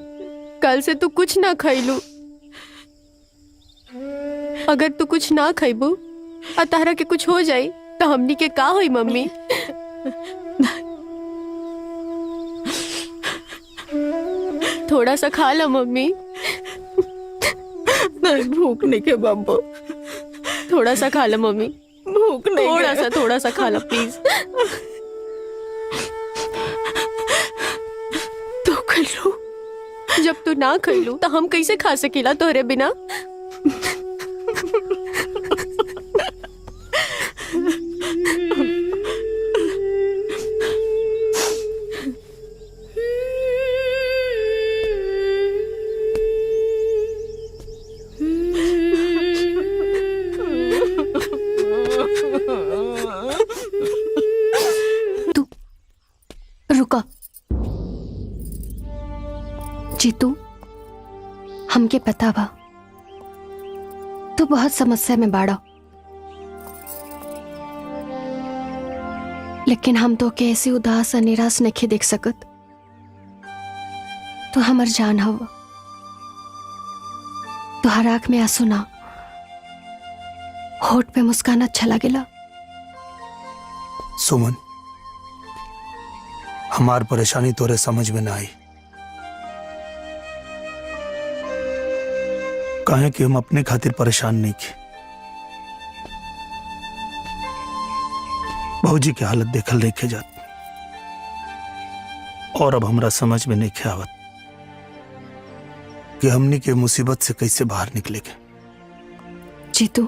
कल से तू कुछ ना खैलू। अगर तू कुछ ना खैबू और तारा के कुछ हो जाई तो हमनी के का होई मम्मी? थोड़ा सा खा लो मम्मी। नहीं, भूख नहीं के बाबू। थोड़ा सा खा लो मम्मी, भूख नहीं। थोड़ा सा खा लो प्लीज। तो खैलू जब तू ना खैलू तो हम कैसे खा सकीला तोहरे बिना? रुका जीतू, हमके पता बा तू बहुत समस्या में बाड़ा, लेकिन हम तो के ऐसी उदास और निराश नहीं देख सकत। तू हमर जान हवा, तुहार आंख में आंसू ना, होठ पे मुस्कान अच्छा लगेला। सुमन, हमार परेशानी तोरे समझ में ना आई, काहे कि हम अपने खातिर परेशान नहीं की। भौजी की हालत देखल नहीं खे जात, और अब हमरा समझ में नहीं खे आवत कि हमनी के मुसीबत से कैसे बाहर निकलेंगे। जीतू,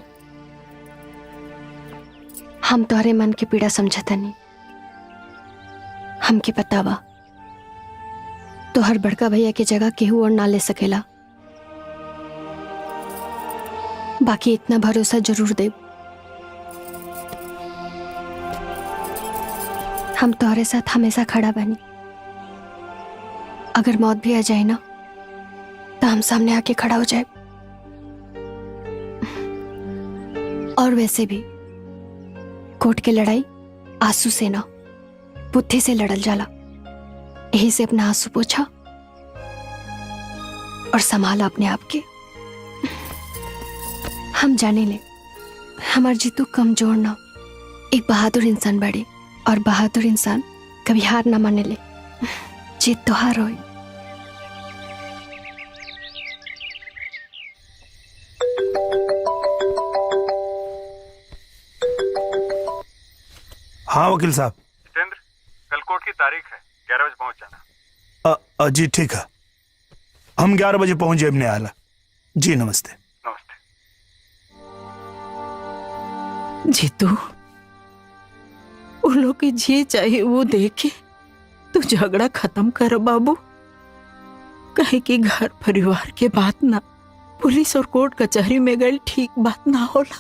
हम तोहरे मन की पीड़ा समझता नहीं। हमके पता बा तोहर बड़का भैया की जगह केहू और ना ले सकेला, बाकी इतना भरोसा जरूर दे, हम तोहरे साथ हमेशा खड़ा बनी। अगर मौत भी आ जाए ना तो हम सामने आके खड़ा हो जाए। और वैसे भी कोर्ट की लड़ाई आंसू से ना बुद्धि से लड़ल जाला, यही से अपना आंसू पोछा और संभाला अपने आप के। हम जाने ले हमार जीतू कमजोर ना, एक बहादुर इंसान बड़े, और बहादुर इंसान कभी हार ना माने ले। जीत तो हार होए। हाँ वकील साहब। जितेंद्र, कल कोर्ट की तारीख है, 11 बजे पहुंच जाना। जी ठीक है, हम 11 बजे पहुंच जाए न्यायालय। जी नमस्ते। जीतू, वो लोग के जे चाहे वो देखे तू झगड़ा खत्म कर बाबू, कहे कि घर परिवार के बात ना पुलिस और कोर्ट कचहरी में गई ठीक बात ना होला।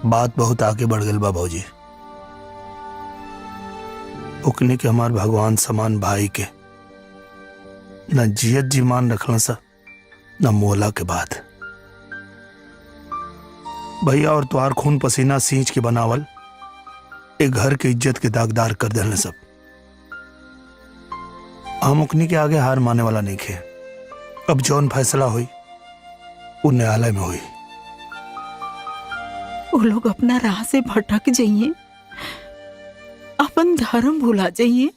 बात बहुत आगे बढ़ गई बा भौजी। उकने के हमार भगवान समान भाई के न जियत जी मान रखल सा, न मोला के बाद। भैया और तुहार खून पसीना सींच के बनावल एक घर के इज्जत के दागदार कर देने सब। हम उकनी के आगे हार माने वाला नहीं खे। अब जौन फैसला हुई वो न्यायालय में हुई। वो लोग अपना राह से भटक जाइए, अपन धर्म भुला जाइए,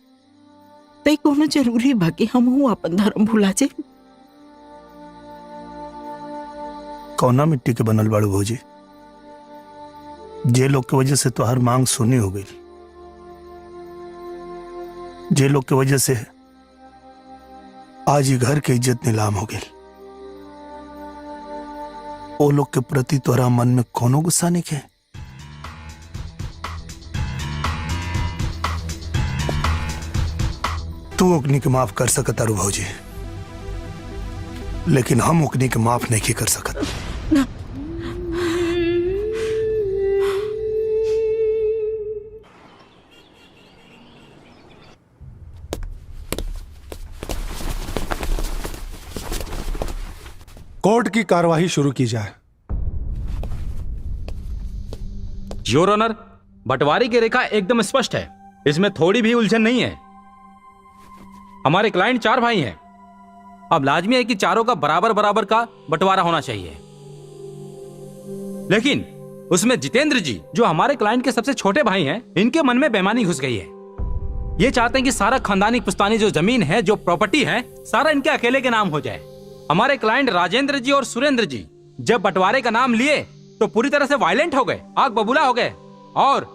तो कोनो जरूरी बा कि हम अपन धर्म भुला जाए। कौना मिट्टी के बनल बाड़ू भौजी? जे लोग की वजह से तुहार मांग सुनी हो गई, जे लोग की वजह से आज ही घर के इज्जत नीलाम हो गई, वो लोग के प्रति तोरा मन में कोनो गुस्सा नहीं है? तू ओकनी के माफ कर सकत अरु भौजी, लेकिन हम ओकनी के माफ नहीं कर सकत। कोर्ट की कार्यवाही शुरू की जाए। योर ऑनर, बंटवारे की रेखा एकदम स्पष्ट है, इसमें थोड़ी भी उलझन नहीं है। हमारे क्लाइंट 4 भाई हैं, अब लाजमी है कि चारों का बराबर बराबर का बंटवारा होना चाहिए। लेकिन उसमें जितेंद्र जी, जो हमारे क्लाइंट के सबसे छोटे भाई हैं, इनके मन में बेईमानी घुस गई है। ये चाहते हैं कि सारा खानदानी पुश्तानी जो जमीन है, जो प्रॉपर्टी है, सारा इनके अकेले के नाम हो जाए। हमारे क्लाइंट राजेंद्र जी और सुरेंद्र जी जब बंटवारे का नाम लिए तो पूरी तरह से वायलेंट हो गए, आग बबूला हो गए, और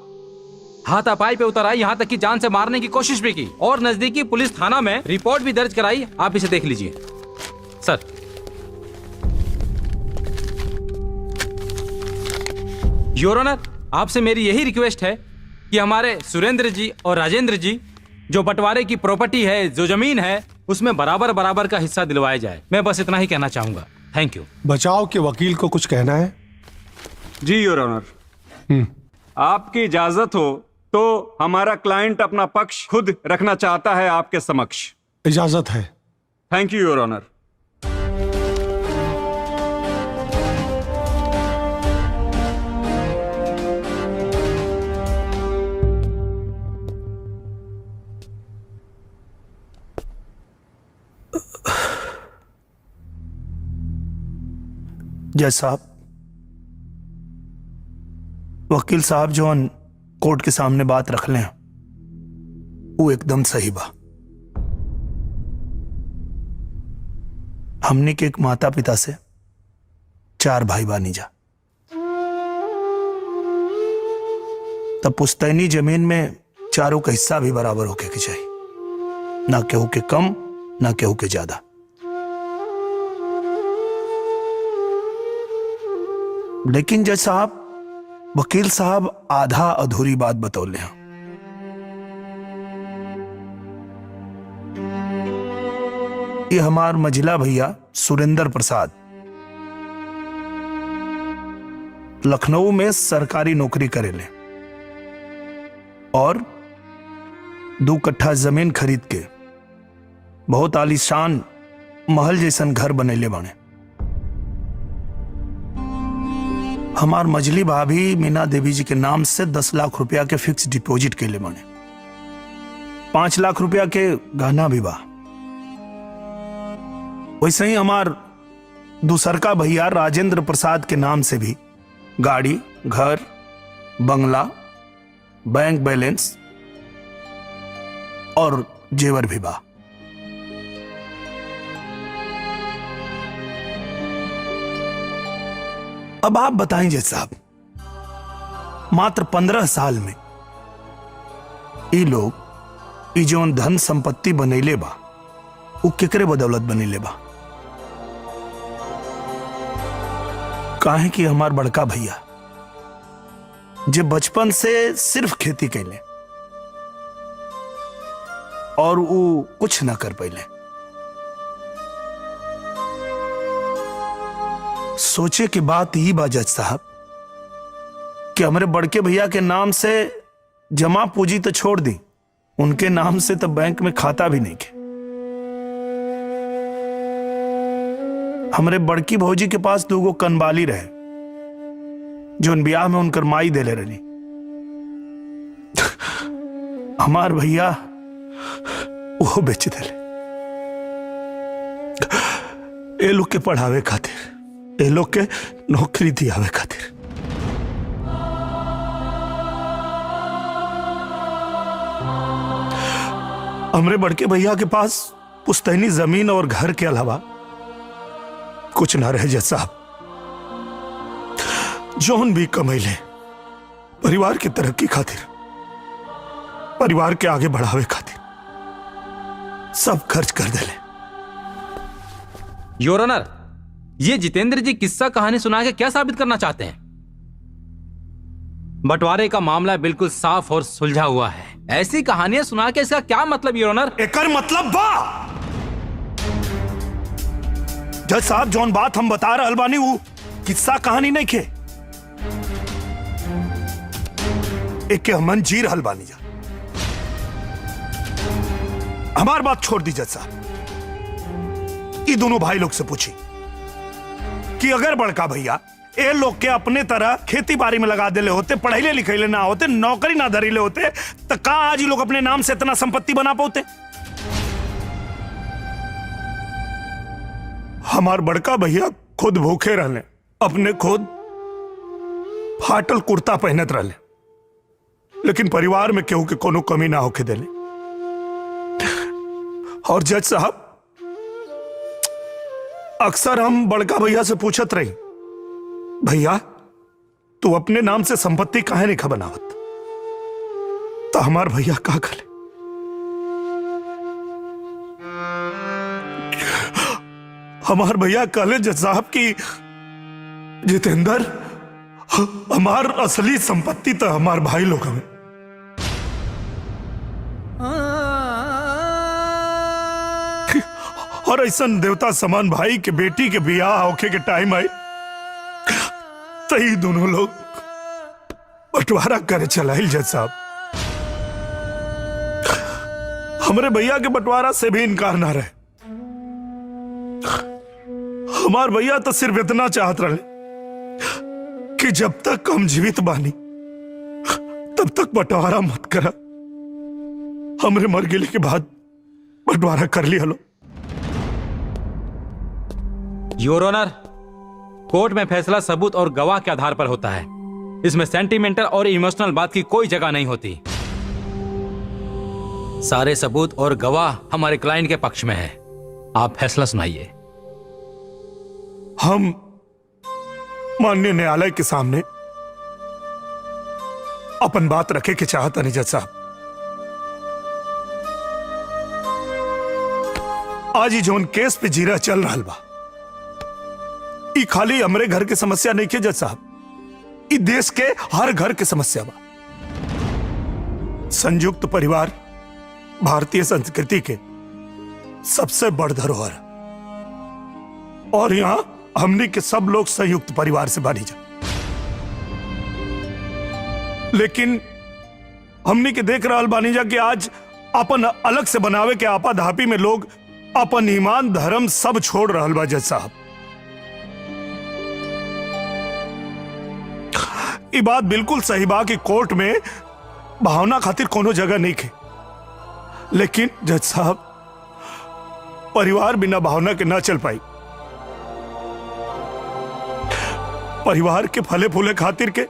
हाथापाई पे उतर आई, यहाँ तक कि जान से मारने की कोशिश भी की और नजदीकी पुलिस थाना में रिपोर्ट भी दर्ज कराई। आप इसे देख लीजिए सर। योर ऑनर, आपसे मेरी यही रिक्वेस्ट है कि हमारे सुरेंद्र जी और राजेंद्र जी जो बंटवारे की प्रॉपर्टी है, जो जमीन है, उसमें बराबर बराबर का हिस्सा दिलवाया जाए। मैं बस इतना ही कहना चाहूंगा। Thank you. बचाव के वकील को कुछ कहना है? जी योर ऑनर, आपकी इजाजत हो तो हमारा क्लाइंट अपना पक्ष खुद रखना चाहता है आपके समक्ष। इजाजत है। Thank you your honour. जज साहब, वकील साहब जो कोर्ट के सामने बात रख लें वो एकदम सही बा। हमने के एक माता पिता से 4 भाई बानी जा, तब पुश्तैनी जमीन में चारों का हिस्सा भी बराबर होके के चाहिए, ना केहू के कम ना केहू के ज्यादा। लेकिन जज साहब, वकील साहब आधा अधूरी बात बतौले हैं। ये हमार मझिला भैया सुरेंद्र प्रसाद लखनऊ में सरकारी नौकरी करेले और 2 कट्ठा जमीन खरीद के बहुत आलीशान महल जैसन घर बनेले बने। हमार मजली भाभी मीना देवी जी के नाम से 10 लाख रुपया के फिक्स डिपॉजिट के लिए बने, 5 लाख रुपया के गहना भी बा। वैसे ही हमार दूसर का भैया राजेंद्र प्रसाद के नाम से भी गाड़ी, घर, बंगला, बैंक बैलेंस और जेवर भी बा। अब आप बताएं जज साहब, मात्र 15 साल में ये लोग ये जो धन संपत्ति बनैले बा वो केकरे बदौलत बनैले बा? काहे कि हमार बड़का भैया जे बचपन से सिर्फ खेती कैले और वो कुछ ना कर पाइले। सोचे की बात ही बा जज साहब कि हमारे बड़के भैया के नाम से जमा पूंजी तो छोड़ दी, उनके नाम से तो बैंक में खाता भी नहीं के। हमारे बड़की भौजी के पास 2 कनबाली रहे जो उन ब्याह में उनकर माई देले रही। हमार भैया वो बेच देले ए लोग के पढ़ावे खातिर, ए लोग के नौकरी दियावे खातिर। हमरे बड़के भैया के पास पुश्तैनी जमीन और घर के अलावा कुछ ना रहे जज साहब। जौन भी कमैले परिवार की तरक्की खातिर, परिवार के आगे बढ़ावे खातिर सब खर्च कर देले। योर ऑनर, ये जितेंद्र जी किस्सा कहानी सुना के क्या साबित करना चाहते हैं? बंटवारे का मामला बिल्कुल साफ और सुलझा हुआ है। ऐसी कहानियां सुना के इसका क्या मतलब योर ऑनर? एकर मतलब बा जज साहब, जौन बात हम बता रहल बानी वो किस्सा कहानी नहीं खे, एक के हमन जी रहल बानी जा। हमार बात छोड़ दी जज साहब, ये दोनों भाई लोग से पूछी कि अगर बड़का भैया ए लोग के अपने तरह खेती बाड़ी में लगा देले होते, पढ़ाई लिखाई ना होते, नौकरी ना धरीले होते, तो का आज ये लोग अपने नाम से इतना संपत्ति बना पाते? हमार बड़का भैया खुद भूखे रहले, अपने खुद फाटल कुर्ता पहनत रहले, लेकिन परिवार में केहू के कोनो कमी ना होके देले। और जज साहब, अक्सर हम बड़का भैया से पूछत रही, भैया तू अपने नाम से संपत्ति काहे नहीं बनावत? तो हमार भैया का गले हमार भैया कहले जज साहब की जितेंद्र हमार असली संपत्ति तो हमार भाई लोग हमें और ऐसा देवता समान भाई के बेटी के बियाह होके के टाइम आई तो ही दोनों लोग बंटवारा करे चलाइल जज साहब। हमारे भैया के बंटवारा से भी इनकार ना रहे। हमार भैया तो सिर्फ इतना चाहत रहे कि जब तक हम जीवित बानी तब तक बंटवारा मत करा, हमरे मर गेले के बाद बंटवारा कर लिया लो। योर ऑनर, कोर्ट में फैसला सबूत और गवाह के आधार पर होता है। इसमें सेंटिमेंटल और इमोशनल बात की कोई जगह नहीं होती। सारे सबूत और गवाह हमारे क्लाइंट के पक्ष में है। आप फैसला सुनाइए। हम माननीय न्यायालय के सामने अपन बात रखे के चाहता नहीं जज साहब। आज ही जोन केस पे जीरा चल रहा बा, ई खाली हमरे घर के समस्या नहीं के जज साहब, ई देश के हर घर के समस्या बा। संयुक्त परिवार भारतीय संस्कृति के सबसे बड़ धरोहर और यहां हमने के सब लोग संयुक्त परिवार से बानी जा, लेकिन हमने के देख रहा बानी जा कि आज अपन अलग से बनावे के आपाधापी में लोग अपन ईमान धर्म सब छोड़ रहा बा जज साहब। ये बात बिल्कुल सही बा कि कोर्ट में भावना खातिर कोनो जगह नहीं खे, लेकिन जज साहब परिवार बिना भावना के ना चल पाई। परिवार के फले फूले खातिर के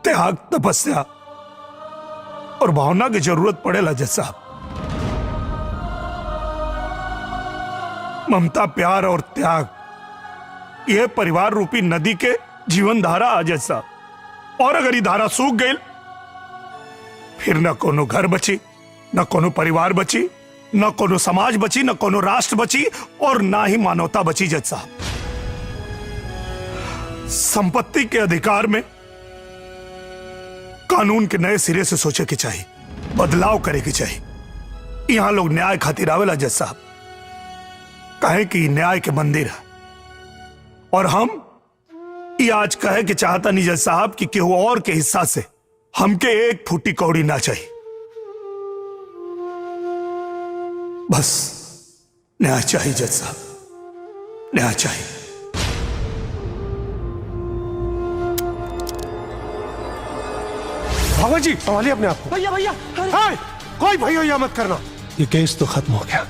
त्याग तपस्या और भावना की जरूरत पड़ेला जज साहब। ममता, प्यार और त्याग यह परिवार रूपी नदी के जीवन धारा आ जज साहब। और अगर ये धारा सूख गई फिर न कोनो घर बची, न कोनो परिवार बची, न कोनो समाज बची, न कोनो राष्ट्र बची और ना ही मानवता बची जज साहब। संपत्ति के अधिकार में कानून के नए सिरे से सोचे के चाहिए, बदलाव करे के चाहिए। यहां लोग न्याय खातिर आवेला जज साहब, कहे कि न्याय के मंदिर है। और हम ये आज कहे कि चाहता नहीं जज साहब कि केहू और के हिस्सा से हमके एक फूटी कौड़ी ना चाहिए, बस न्याय चाहिए जज साहब, न्याय चाहिए। भगवान जी संभालिए अपने आप को। भैया भैया कोई भैया मत करना। ये केस तो खत्म हो गया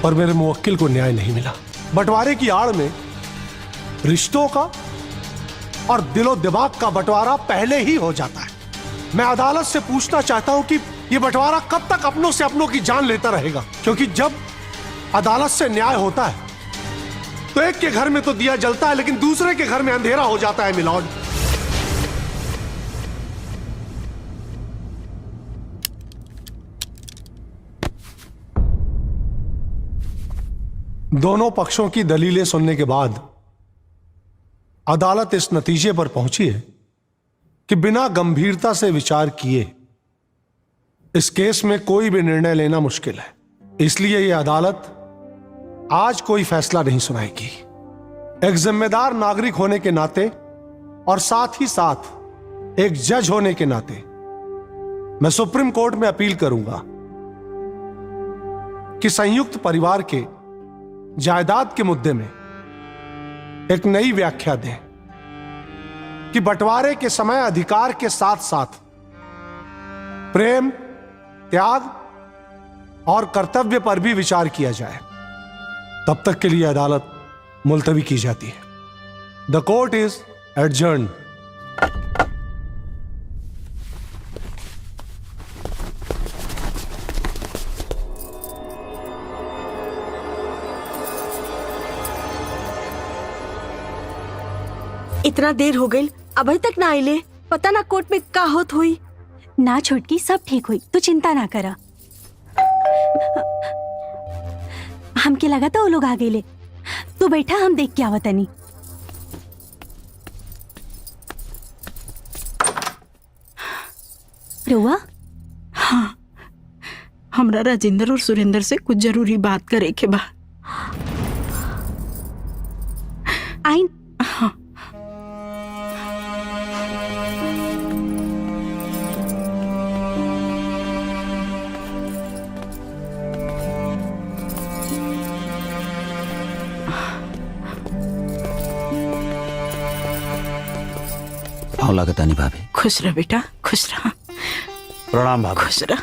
और मेरे मुवक्किल को न्याय नहीं मिला। बंटवारे की आड़ में रिश्तों का और दिलो दिमाग का बंटवारा पहले ही हो जाता है। मैं अदालत से पूछना चाहता हूं कि यह बंटवारा कब तक अपनों से अपनों की जान लेता रहेगा, क्योंकि जब अदालत से न्याय होता है तो एक के घर में तो दिया जलता है लेकिन दूसरे के घर में अंधेरा हो जाता है मिलॉर्ड। दोनों पक्षों की दलीलें सुनने के बाद अदालत इस नतीजे पर पहुंची है कि बिना गंभीरता से विचार किए इस केस में कोई भी निर्णय लेना मुश्किल है। इसलिए यह अदालत आज कोई फैसला नहीं सुनाएगी। एक जिम्मेदार नागरिक होने के नाते और साथ ही साथ एक जज होने के नाते मैं सुप्रीम कोर्ट में अपील करूंगा कि संयुक्त परिवार के जायदाद के मुद्दे में एक नई व्याख्या दें कि बंटवारे के समय अधिकार के साथ साथ प्रेम, त्याग और कर्तव्य पर भी विचार किया जाए। तब तक के लिए अदालत मुलतवी की जाती है। द कोर्ट इज एडजर्न्ड। इतना देर हो गई, अभी तक ना आइले। पता ना कोर्ट में का होत हुई। ना छोटकी, सब ठीक हुई, तू चिंता ना करा। हमके लगा था वो लोग आ गए। तू बैठा, हम देख के आवतनी। रुआ? हाँ, हमरा राजेंद्र और सुरेंद्र से कुछ जरूरी बात करे के बा। आई। हाँ। पाँव लागत आनी भाभी। खुश रह बेटा, खुश रह। प्रणाम भाभी। खुश रह।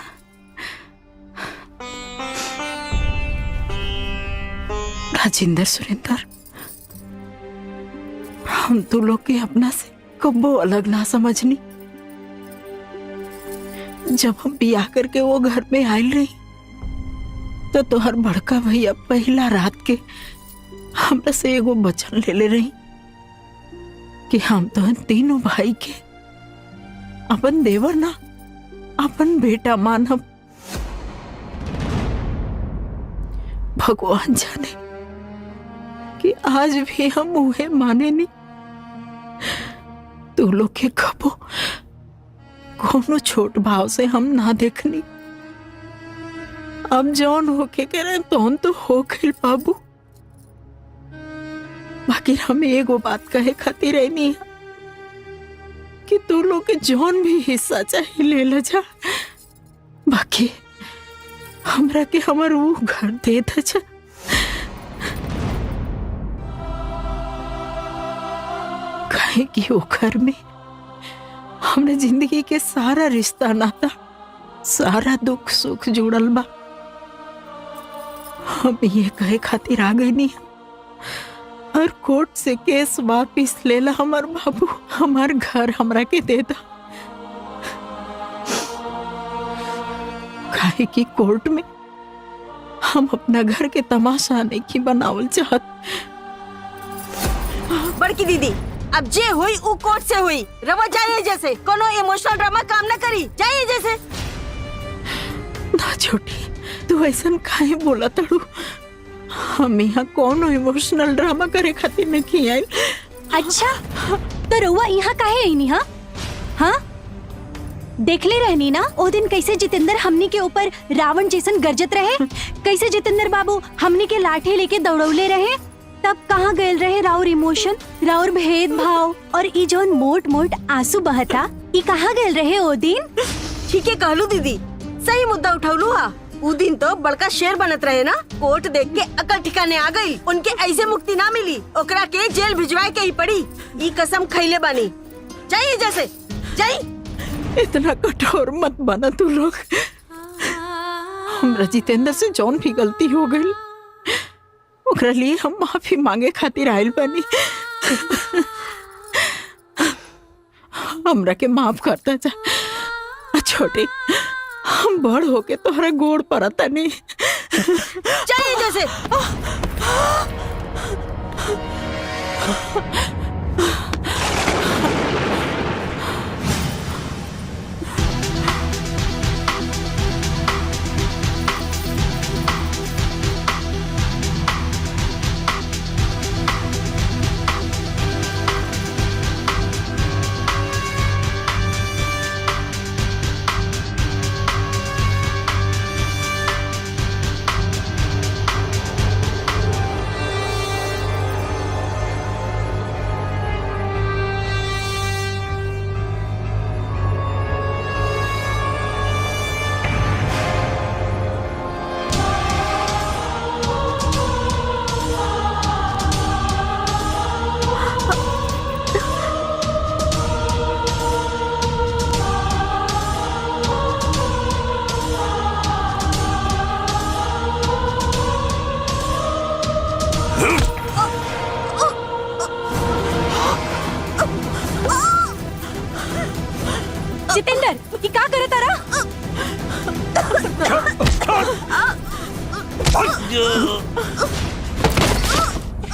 राजेंद्र, सुरेंद्र, हम तो लोग के अपना से कब्बो अलग ना समझनी। जब हम बियाह करके वो घर में आयल रही तो तोहर बड़का भैया पहला रात के हमरा से एगो वचन ले ले रही कि हम तो तीनों भाई के अपन देवर ना, अपन बेटा मानब। भगवान जाने कि आज भी हम उहे माने नहीं। तू लोग के कबो कोनो छोट भाव से हम ना देखनी। अब जौन होके कह रहे तौन तो हो गई बाबू। बाकी हम एगो बात कहे खातिर रहनी है कि तू लोग के जौन भी हिस्सा चाहिए ले ले जा। बाकी हमरा के हमर वो घर दे दे जा। कहे कि वो घर में हमने जिंदगी के सारा रिश्ता नाता, सारा दुख सुख जुड़ल बा। हम ये कहे खातिर आ गई नहीं और कोर्ट से केस वापिस लेला हमार बाबू। हमार घर हमरा के दे दा। काहे कि कोर्ट में हम अपना घर के तमाशा नहीं की बनावल चाहत। बड़की दीदी, अब जे हुई उ कोर्ट से हुई। रवा जाइए जैसे, कोनो इमोशनल ड्रामा काम ना करी। जाइए जैसे। ना छोटी, तू ऐसा काहे बोला तड़ू? हम यहाँ कोनो इमोशनल ड्रामा करे खातिर नहीं आयल। अच्छा, तो रउआ यहाँ काहे आई नहीं? हाँ हाँ, देख ले रहनी ना ओ दिन कैसे जितेंद्र हमनी के ऊपर रावण जैसन गरजत रहे। कैसे जितेंद्र बाबू हमनी के लाठी लेके दौड़ौले रहे। तब कहाँ गए रहे राउर इमोशन, राउर भेदभाव और ई जोन मोट मोट आंसू बहता, ई कहाँ गए रहे ओ दिन? ठीक है कहलू दीदी, सही मुद्दा उठौलू हा। उ दिन तो बड़का शेर बनत रहे ना। कोर्ट देख के अकल ठिकाने आ गई। उनके ऐसे मुक्ति ना मिली, ओकरा के जेल भिजवाए के ही पड़ी। ई कसम खैले बानी। जाइए जैसे, जाइए। इतना कठोर मत बना तू लोग। हमरा जितेंद्र से जौन भी गलती हो गई ओकरा लिए हम माफी मांगे खातिर आयल बनी। हमरा के माफ करता जा। छोटे, हम बड़ होके तोहरा गोड़ पड़ता नहीं। जाइए जैसे। जितेंद्र, ये क्या करे तारा?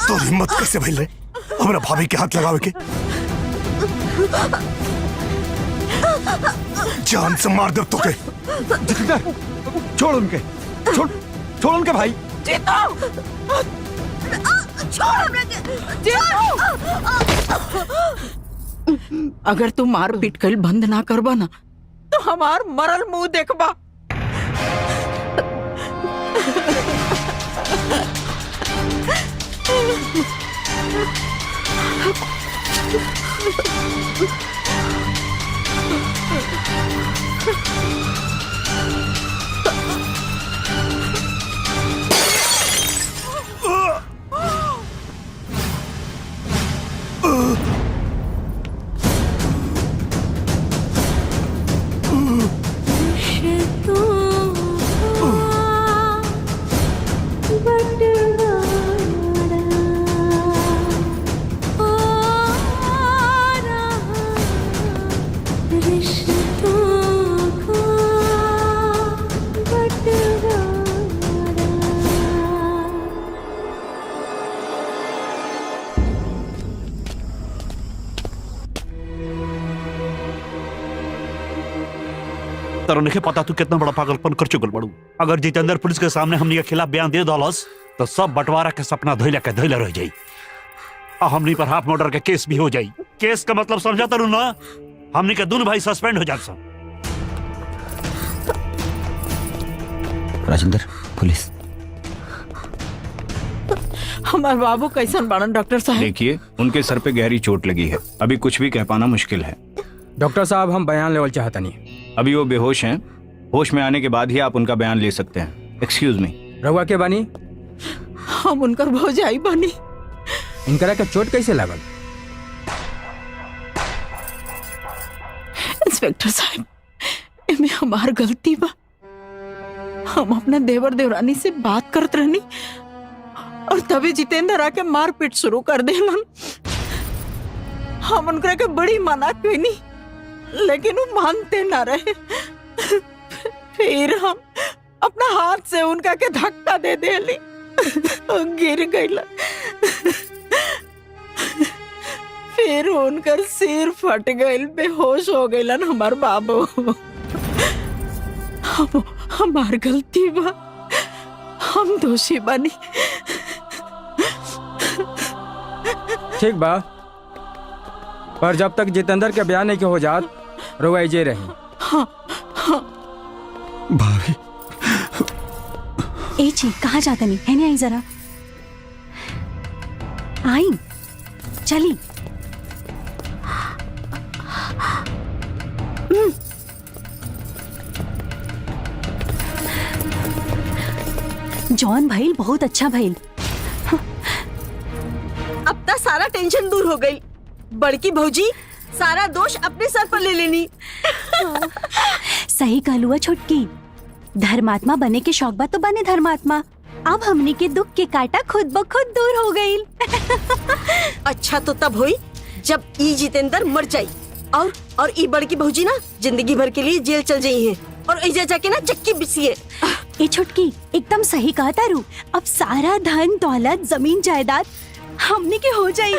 तो हिम्मत कैसे भइल रे हमरा भाभी के हाथ लगावे के? जान से मार दे तुके। जितेंद्र, छोड़ उनके, छोड़ उनके भाई। छोड़ हमरा के, अगर तू मार पीट कर बंद ना करबा ना तो हमार मरल मुंह देखबा। तरह नहीं पता तू कितना बड़ा पागलपन कर चुकल बड़ू। अगर जितेंद्र पुलिस के सामने हमनी के खिलाफ बयान दे दौलस तो सब बंटवारा के सपना धोइला के धोइला रह जाई और हमनी पर हाफ मर्डर के केस भी हो जाई। केस का मतलब समझा तरु ना, हमनी के दोनों भाई सस्पेंड हो जात सब। राजेंद्र, पुलिस। हमारे बाबू कैसन बाड़न डॉक्टर साहब? देखिए, उनके सर पे गहरी चोट लगी है, अभी कुछ भी कह पाना मुश्किल है। डॉक्टर साहब, हम बयान लेवल चाहता नहीं। अभी वो बेहोश हैं, होश में आने के बाद ही आप उनका बयान ले सकते हैं। Excuse me. रहुआ के बानी? हम उनकर भौजाई बानी। इनकरा के चोट कैसे लागल? इंस्पेक्टर साहब, इनमें हमार गलती बा। हम अपने देवर देवरानी से बात करत रहनी और तभी जितेंद्र आके मार पीट शुरू कर देलन। हम उनकरा के बड़ी मना कईनी लेकिन वो मानते ना रहे। फिर हम अपना हाथ से उनका के धक्का दे देली और गिर गईला। फिर उनकर सिर फट गईल, बेहोश हो गईलन हमार बाबू। हमार गलती बा, हम दोषी बनी। ठीक बा, पर जब तक जितेंद्र के बयान नहीं हो जात रुआ जे रही। हाँ, हाँ। भाभी। ए जी, कहाँ जाता नहीं है? नहीं आई जरा आई, चली। जॉन भाई बहुत अच्छा भाई। अब तक सारा टेंशन दूर हो गई। बड़की भौजी सारा दोष अपने सर पर ले लेनी। सही कहलुआ छोटकी, धर्मात्मा बने के शौक बा तो बने धर्मात्मा। अब हमने के दुख के कांटा खुद ब खुद दूर हो गई। अच्छा तो तब हुई जब ई जितेंद्र मर जाई और ई बड़की भौजी ना जिंदगी भर के लिए जेल चल जाई है और ऐजा जाके ना चक्की बिसिए। ए छोटकी, एकदम सही कहा तारू। अब सारा धन दौलत जमीन जायदाद हमने के हो जाई।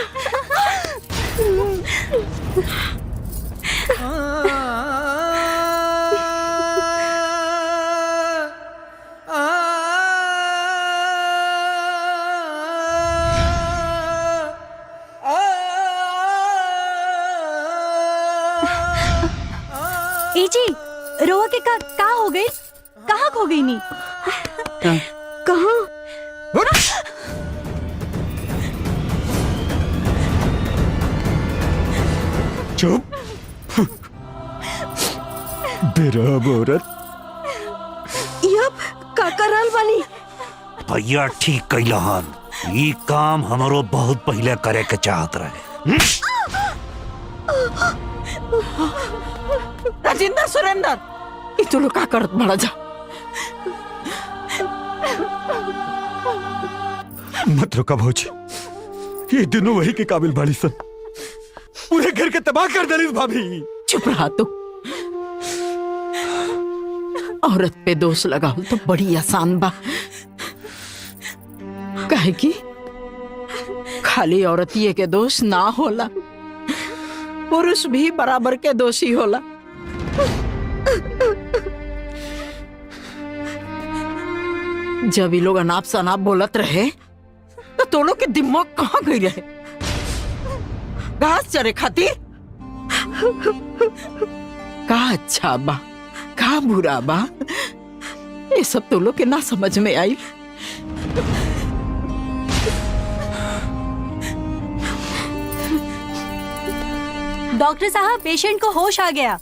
ए जी, रोआ के का हो गई? कहाँ खो गई नी? कहाँ? चुप। बेरहम औरत। यप, का करल वाली? भैया ठीक कैलहन, ई काम हमारो बहुत पहले करे के चाहत रहे। राजेंद्र, सुरेंद्र, ई तू लोग का करत बड़ा जा। मत रुका भौजी, ये दोनों वही के काबिल बाली सन। पूरे घर के तबाह कर दे भाभी। चुप रहा तू। औरत पे दोष लगाओ तो बड़ी आसान बा। काहे कि खाली औरतिये के दोष ना होला, पुरुष भी बराबर के दोषी होला। जब ये लोग अनाप शनाप बोलत रहे तो तो लोग के दिमाग कहाँ गई रहे? घास चरे खातिर? का अच्छा बा का बुरा बा ये सब तो लोग के ना समझ में आई। डॉक्टर साहब, पेशेंट को होश आ गया।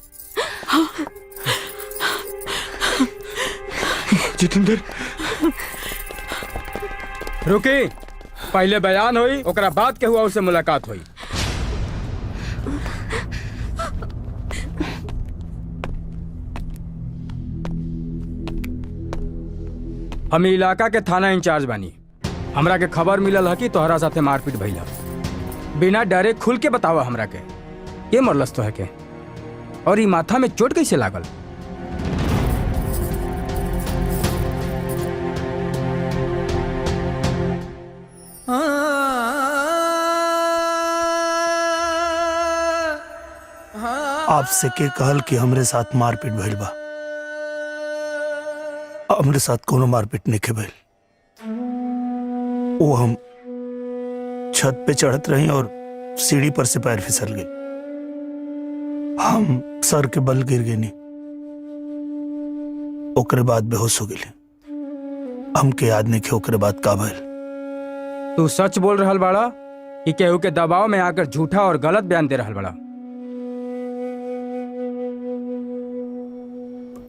जितेंद्र, रुकी, पहले बयान हुई, ओकरा बाद के हुआ उससे मुलाकात हुई। हम इलाका के थाना इंचार्ज बानी। हमरा के खबर मिलल है कि तोहरा साथे मारपीट भइल है। बिना डरे खुल के बतावा हमरा के मरलस तो है के, और ई माथा में चोट कैसे लागल? आपसे के कहल कि हमरे साथ मारपीट भइल बा? हमरे साथ कोनो मारपीट नहीं के भइल। वो हम छत पे चढ़त रही और सीढ़ी पर से पैर फिसल गए। हम सर के बल गिर गए नहीं, ओकरे बाद बेहोश हो गए। हमके याद नहीं कि ओकरे बाद का भइल। तू सच बोल रहल बाड़ा कि केहू के दबाव में आकर झूठा और गलत बयान दे रहल बाड़ा?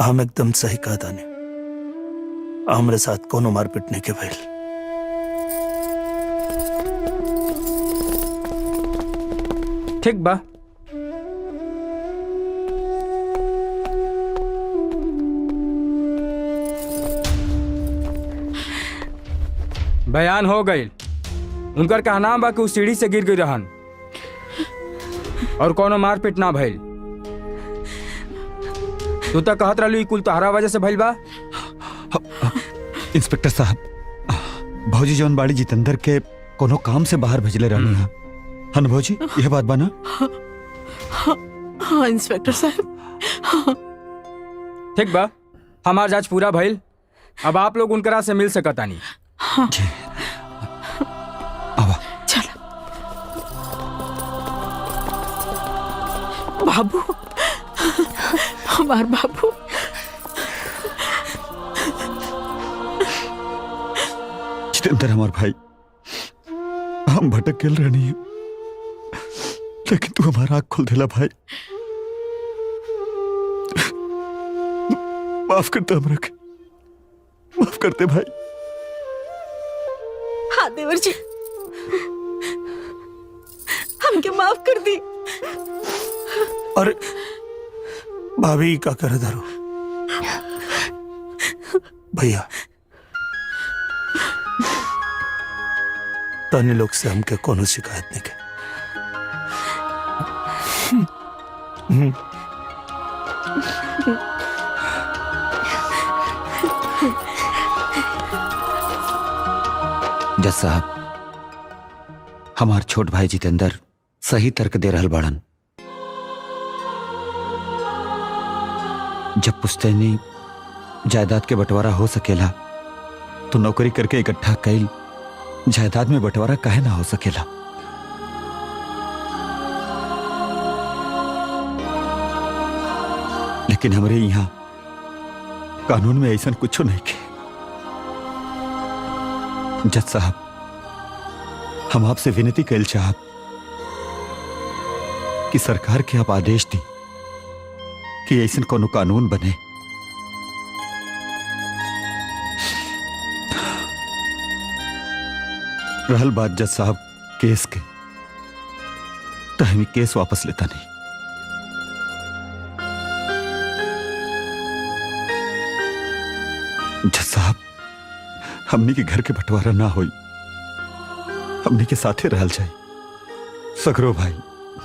हम एकदम सही कहा ताने। हमरे साथ कोनो मारपीट नहीं के भइल। ठीक बा, बयान हो गई। उनकर कहना बा कि उ सीढ़ी से गिर गई रहन और कोनो मारपीट ना भइल। तू तो कहत रहलू कुल तोहरा वजह से भइल बा। इंस्पेक्टर साहब, भौजी जौन बाड़ी जितेंद्र के कोनो काम से बाहर भेजले रहनी है। हाँ भौजी, यह बात बाना? हाँ इंस्पेक्टर साहब, हाँ। ठीक बा, हमार जांच पूरा भइल। अब आप लोग उनकरा से मिल सकता नहीं। हाँ। चल बाबू, हमार बाबू। जितेंद्र हमार भाई, हम भटक गए रहनी है, लेकिन तू हमारा आँख खोल देला भाई। माफ करते हमरा के, माफ करते भाई। हाँ देवर जी, हमके माफ कर दी। अरे भाभी का कर धरो भैया, तने लोग से हमके कोनो शिकायत नहीं के। जज साहब, हमार छोट भाई जितेंद्र सही तर्क दे रहल बाड़न। जब पुश्तैनी जायदाद के बंटवारा हो सकेला तो नौकरी करके इकट्ठा कैल जायदाद में बंटवारा काहे ना हो सकेला? लेकिन हमरे यहाँ कानून में ऐसा कुछ नहीं के। जज साहब, हम आपसे विनती कैल चाहब कि सरकार के आप आदेश दी कि ऐसा कोनो कानून बने रहल बात जज साहब केस के, तो हम केस वापस लेता नहीं। जज साहब, हमनी के घर के बंटवारा ना होई, हमनी के साथे रहल जाए। सगरो भाई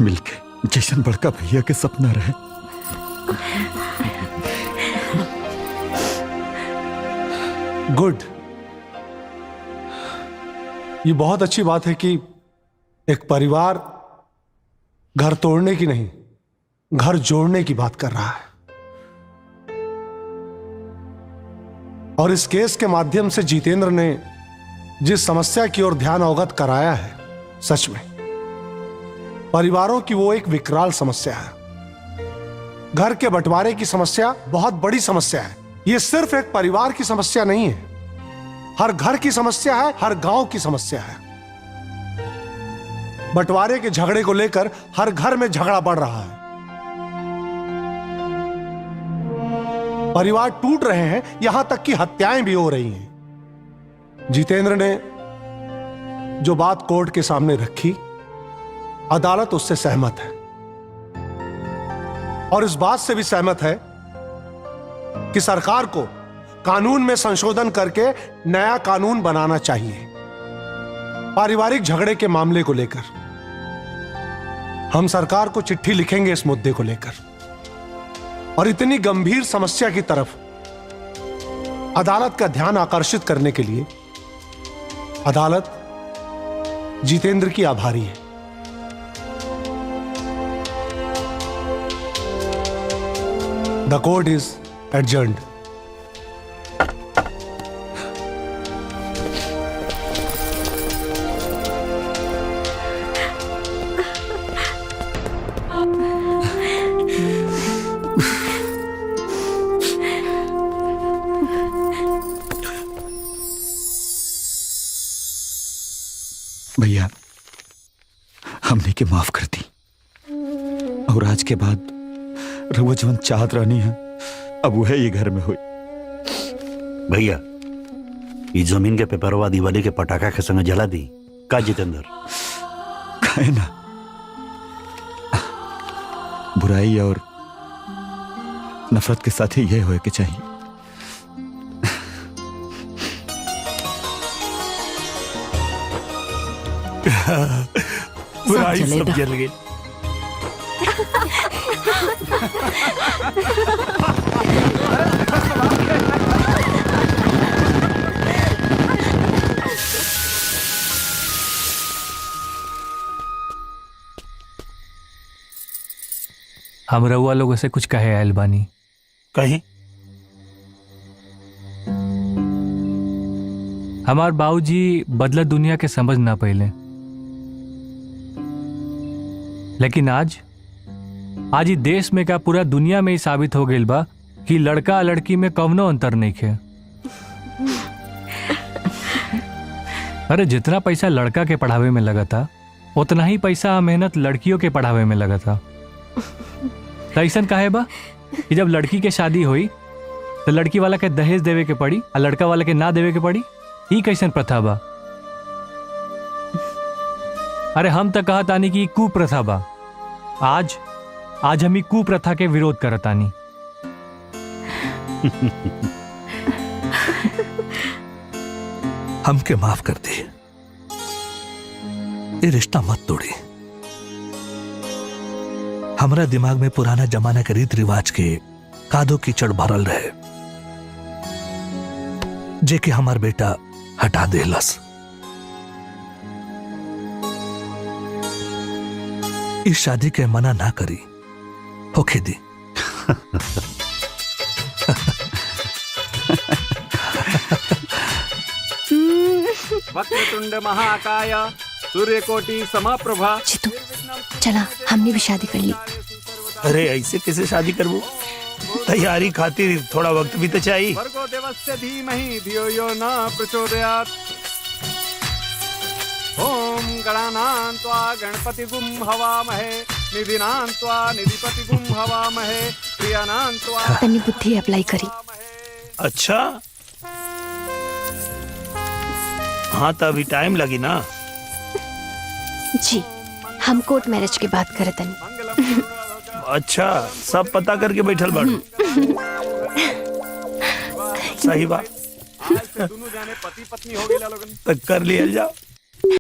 मिलके जैसन बड़का भैया के सपना रहे। गुड। ये बहुत अच्छी बात है कि एक परिवार घर तोड़ने की नहीं, घर जोड़ने की बात कर रहा है। और इस केस के माध्यम से जितेंद्र ने जिस समस्या की ओर ध्यान अवगत कराया है, सच में परिवारों की वो एक विकराल समस्या है। घर के बंटवारे की समस्या बहुत बड़ी समस्या है। ये सिर्फ एक परिवार की समस्या नहीं है, हर घर की समस्या है, हर गांव की समस्या है। बंटवारे के झगड़े को लेकर हर घर में झगड़ा बढ़ रहा है, परिवार टूट रहे हैं, यहां तक कि हत्याएं भी हो रही हैं। जितेंद्र ने जो बात कोर्ट के सामने रखी, अदालत उससे सहमत है और इस बात से भी सहमत है कि सरकार को कानून में संशोधन करके नया कानून बनाना चाहिए पारिवारिक झगड़े के मामले को लेकर। हम सरकार को चिट्ठी लिखेंगे इस मुद्दे को लेकर और इतनी गंभीर समस्या की तरफ अदालत का ध्यान आकर्षित करने के लिए अदालत जितेंद्र की आभारी है। द कोर्ट इज एडजर्न्ड। भैया हमने के माफ कर दी और आज के बाद रघुआ जवन चाहत रहनी है अब वो है ये घर में हुई। भैया ये जमीन के पेपरवा दिवाली के पटाखा के संग जला दी का जितेंद्र? खाए ना, बुराई और नफरत के साथ ही यह होए के चाहिए। बुराई सब जल गई। हम रउआ लोगों से कुछ कहे आयल बानी। कहीं हमार बाबूजी बदलत दुनिया के समझ ना पहले, लेकिन आज ही देश में का पूरा दुनिया में ही साबित हो गई बा कि लड़का लड़की में कवनो अंतर नहीं है। अरे जितना पैसा लड़का के पढ़ावे में लगा था उतना ही पैसा मेहनत लड़कियों के पढ़ावे में लगा था। तो ऐसन काहे बा कि जब लड़की के शादी हुई तो लड़की वाला के दहेज देवे के पड़ी और लड़का वाला के ना देवे के पड़ी? ई कैसन प्रथा बा? अरे हम तो कहा तानी कि कुप्रथा बा। आज हम ई कुप्रथा के विरोध करतानी। हमके माफ कर दे, ये रिश्ता मत तोड़ी। हमारा दिमाग में पुराना जमाना के रीत रिवाज के कादो कीचड़ भरल रहे, जे के हमार बेटा हटा देलस। इस शादी के मना ना करी, होके दी। वक्रतुंड महाकाय सूर्यकोटि समप्रभा। चला हमने भी शादी कर ली। अरे ऐसे कैसे शादी करबो? तैयारी खातिर थोड़ा वक्त भी तो चाहिए। भर्गो देवस्य धीमहि धियो यो न प्रचोदयात्। ओम गणानां त्वा गणपतिगुं हवामहे निधिनां त्वा निधिपतिगुं हवामहे प्रियानां त्वा। तनी बुद्धि अप्लाई करी। अच्छा हाँ तो अभी टाइम लगी ना। जी हम कोर्ट मैरिज की बात करे तनी। अच्छा सब पता करके बैठल बाड़ू। सही बात। दोनों जाने पति पत्नी हो गए लोगन। तक कर लिया जाओ।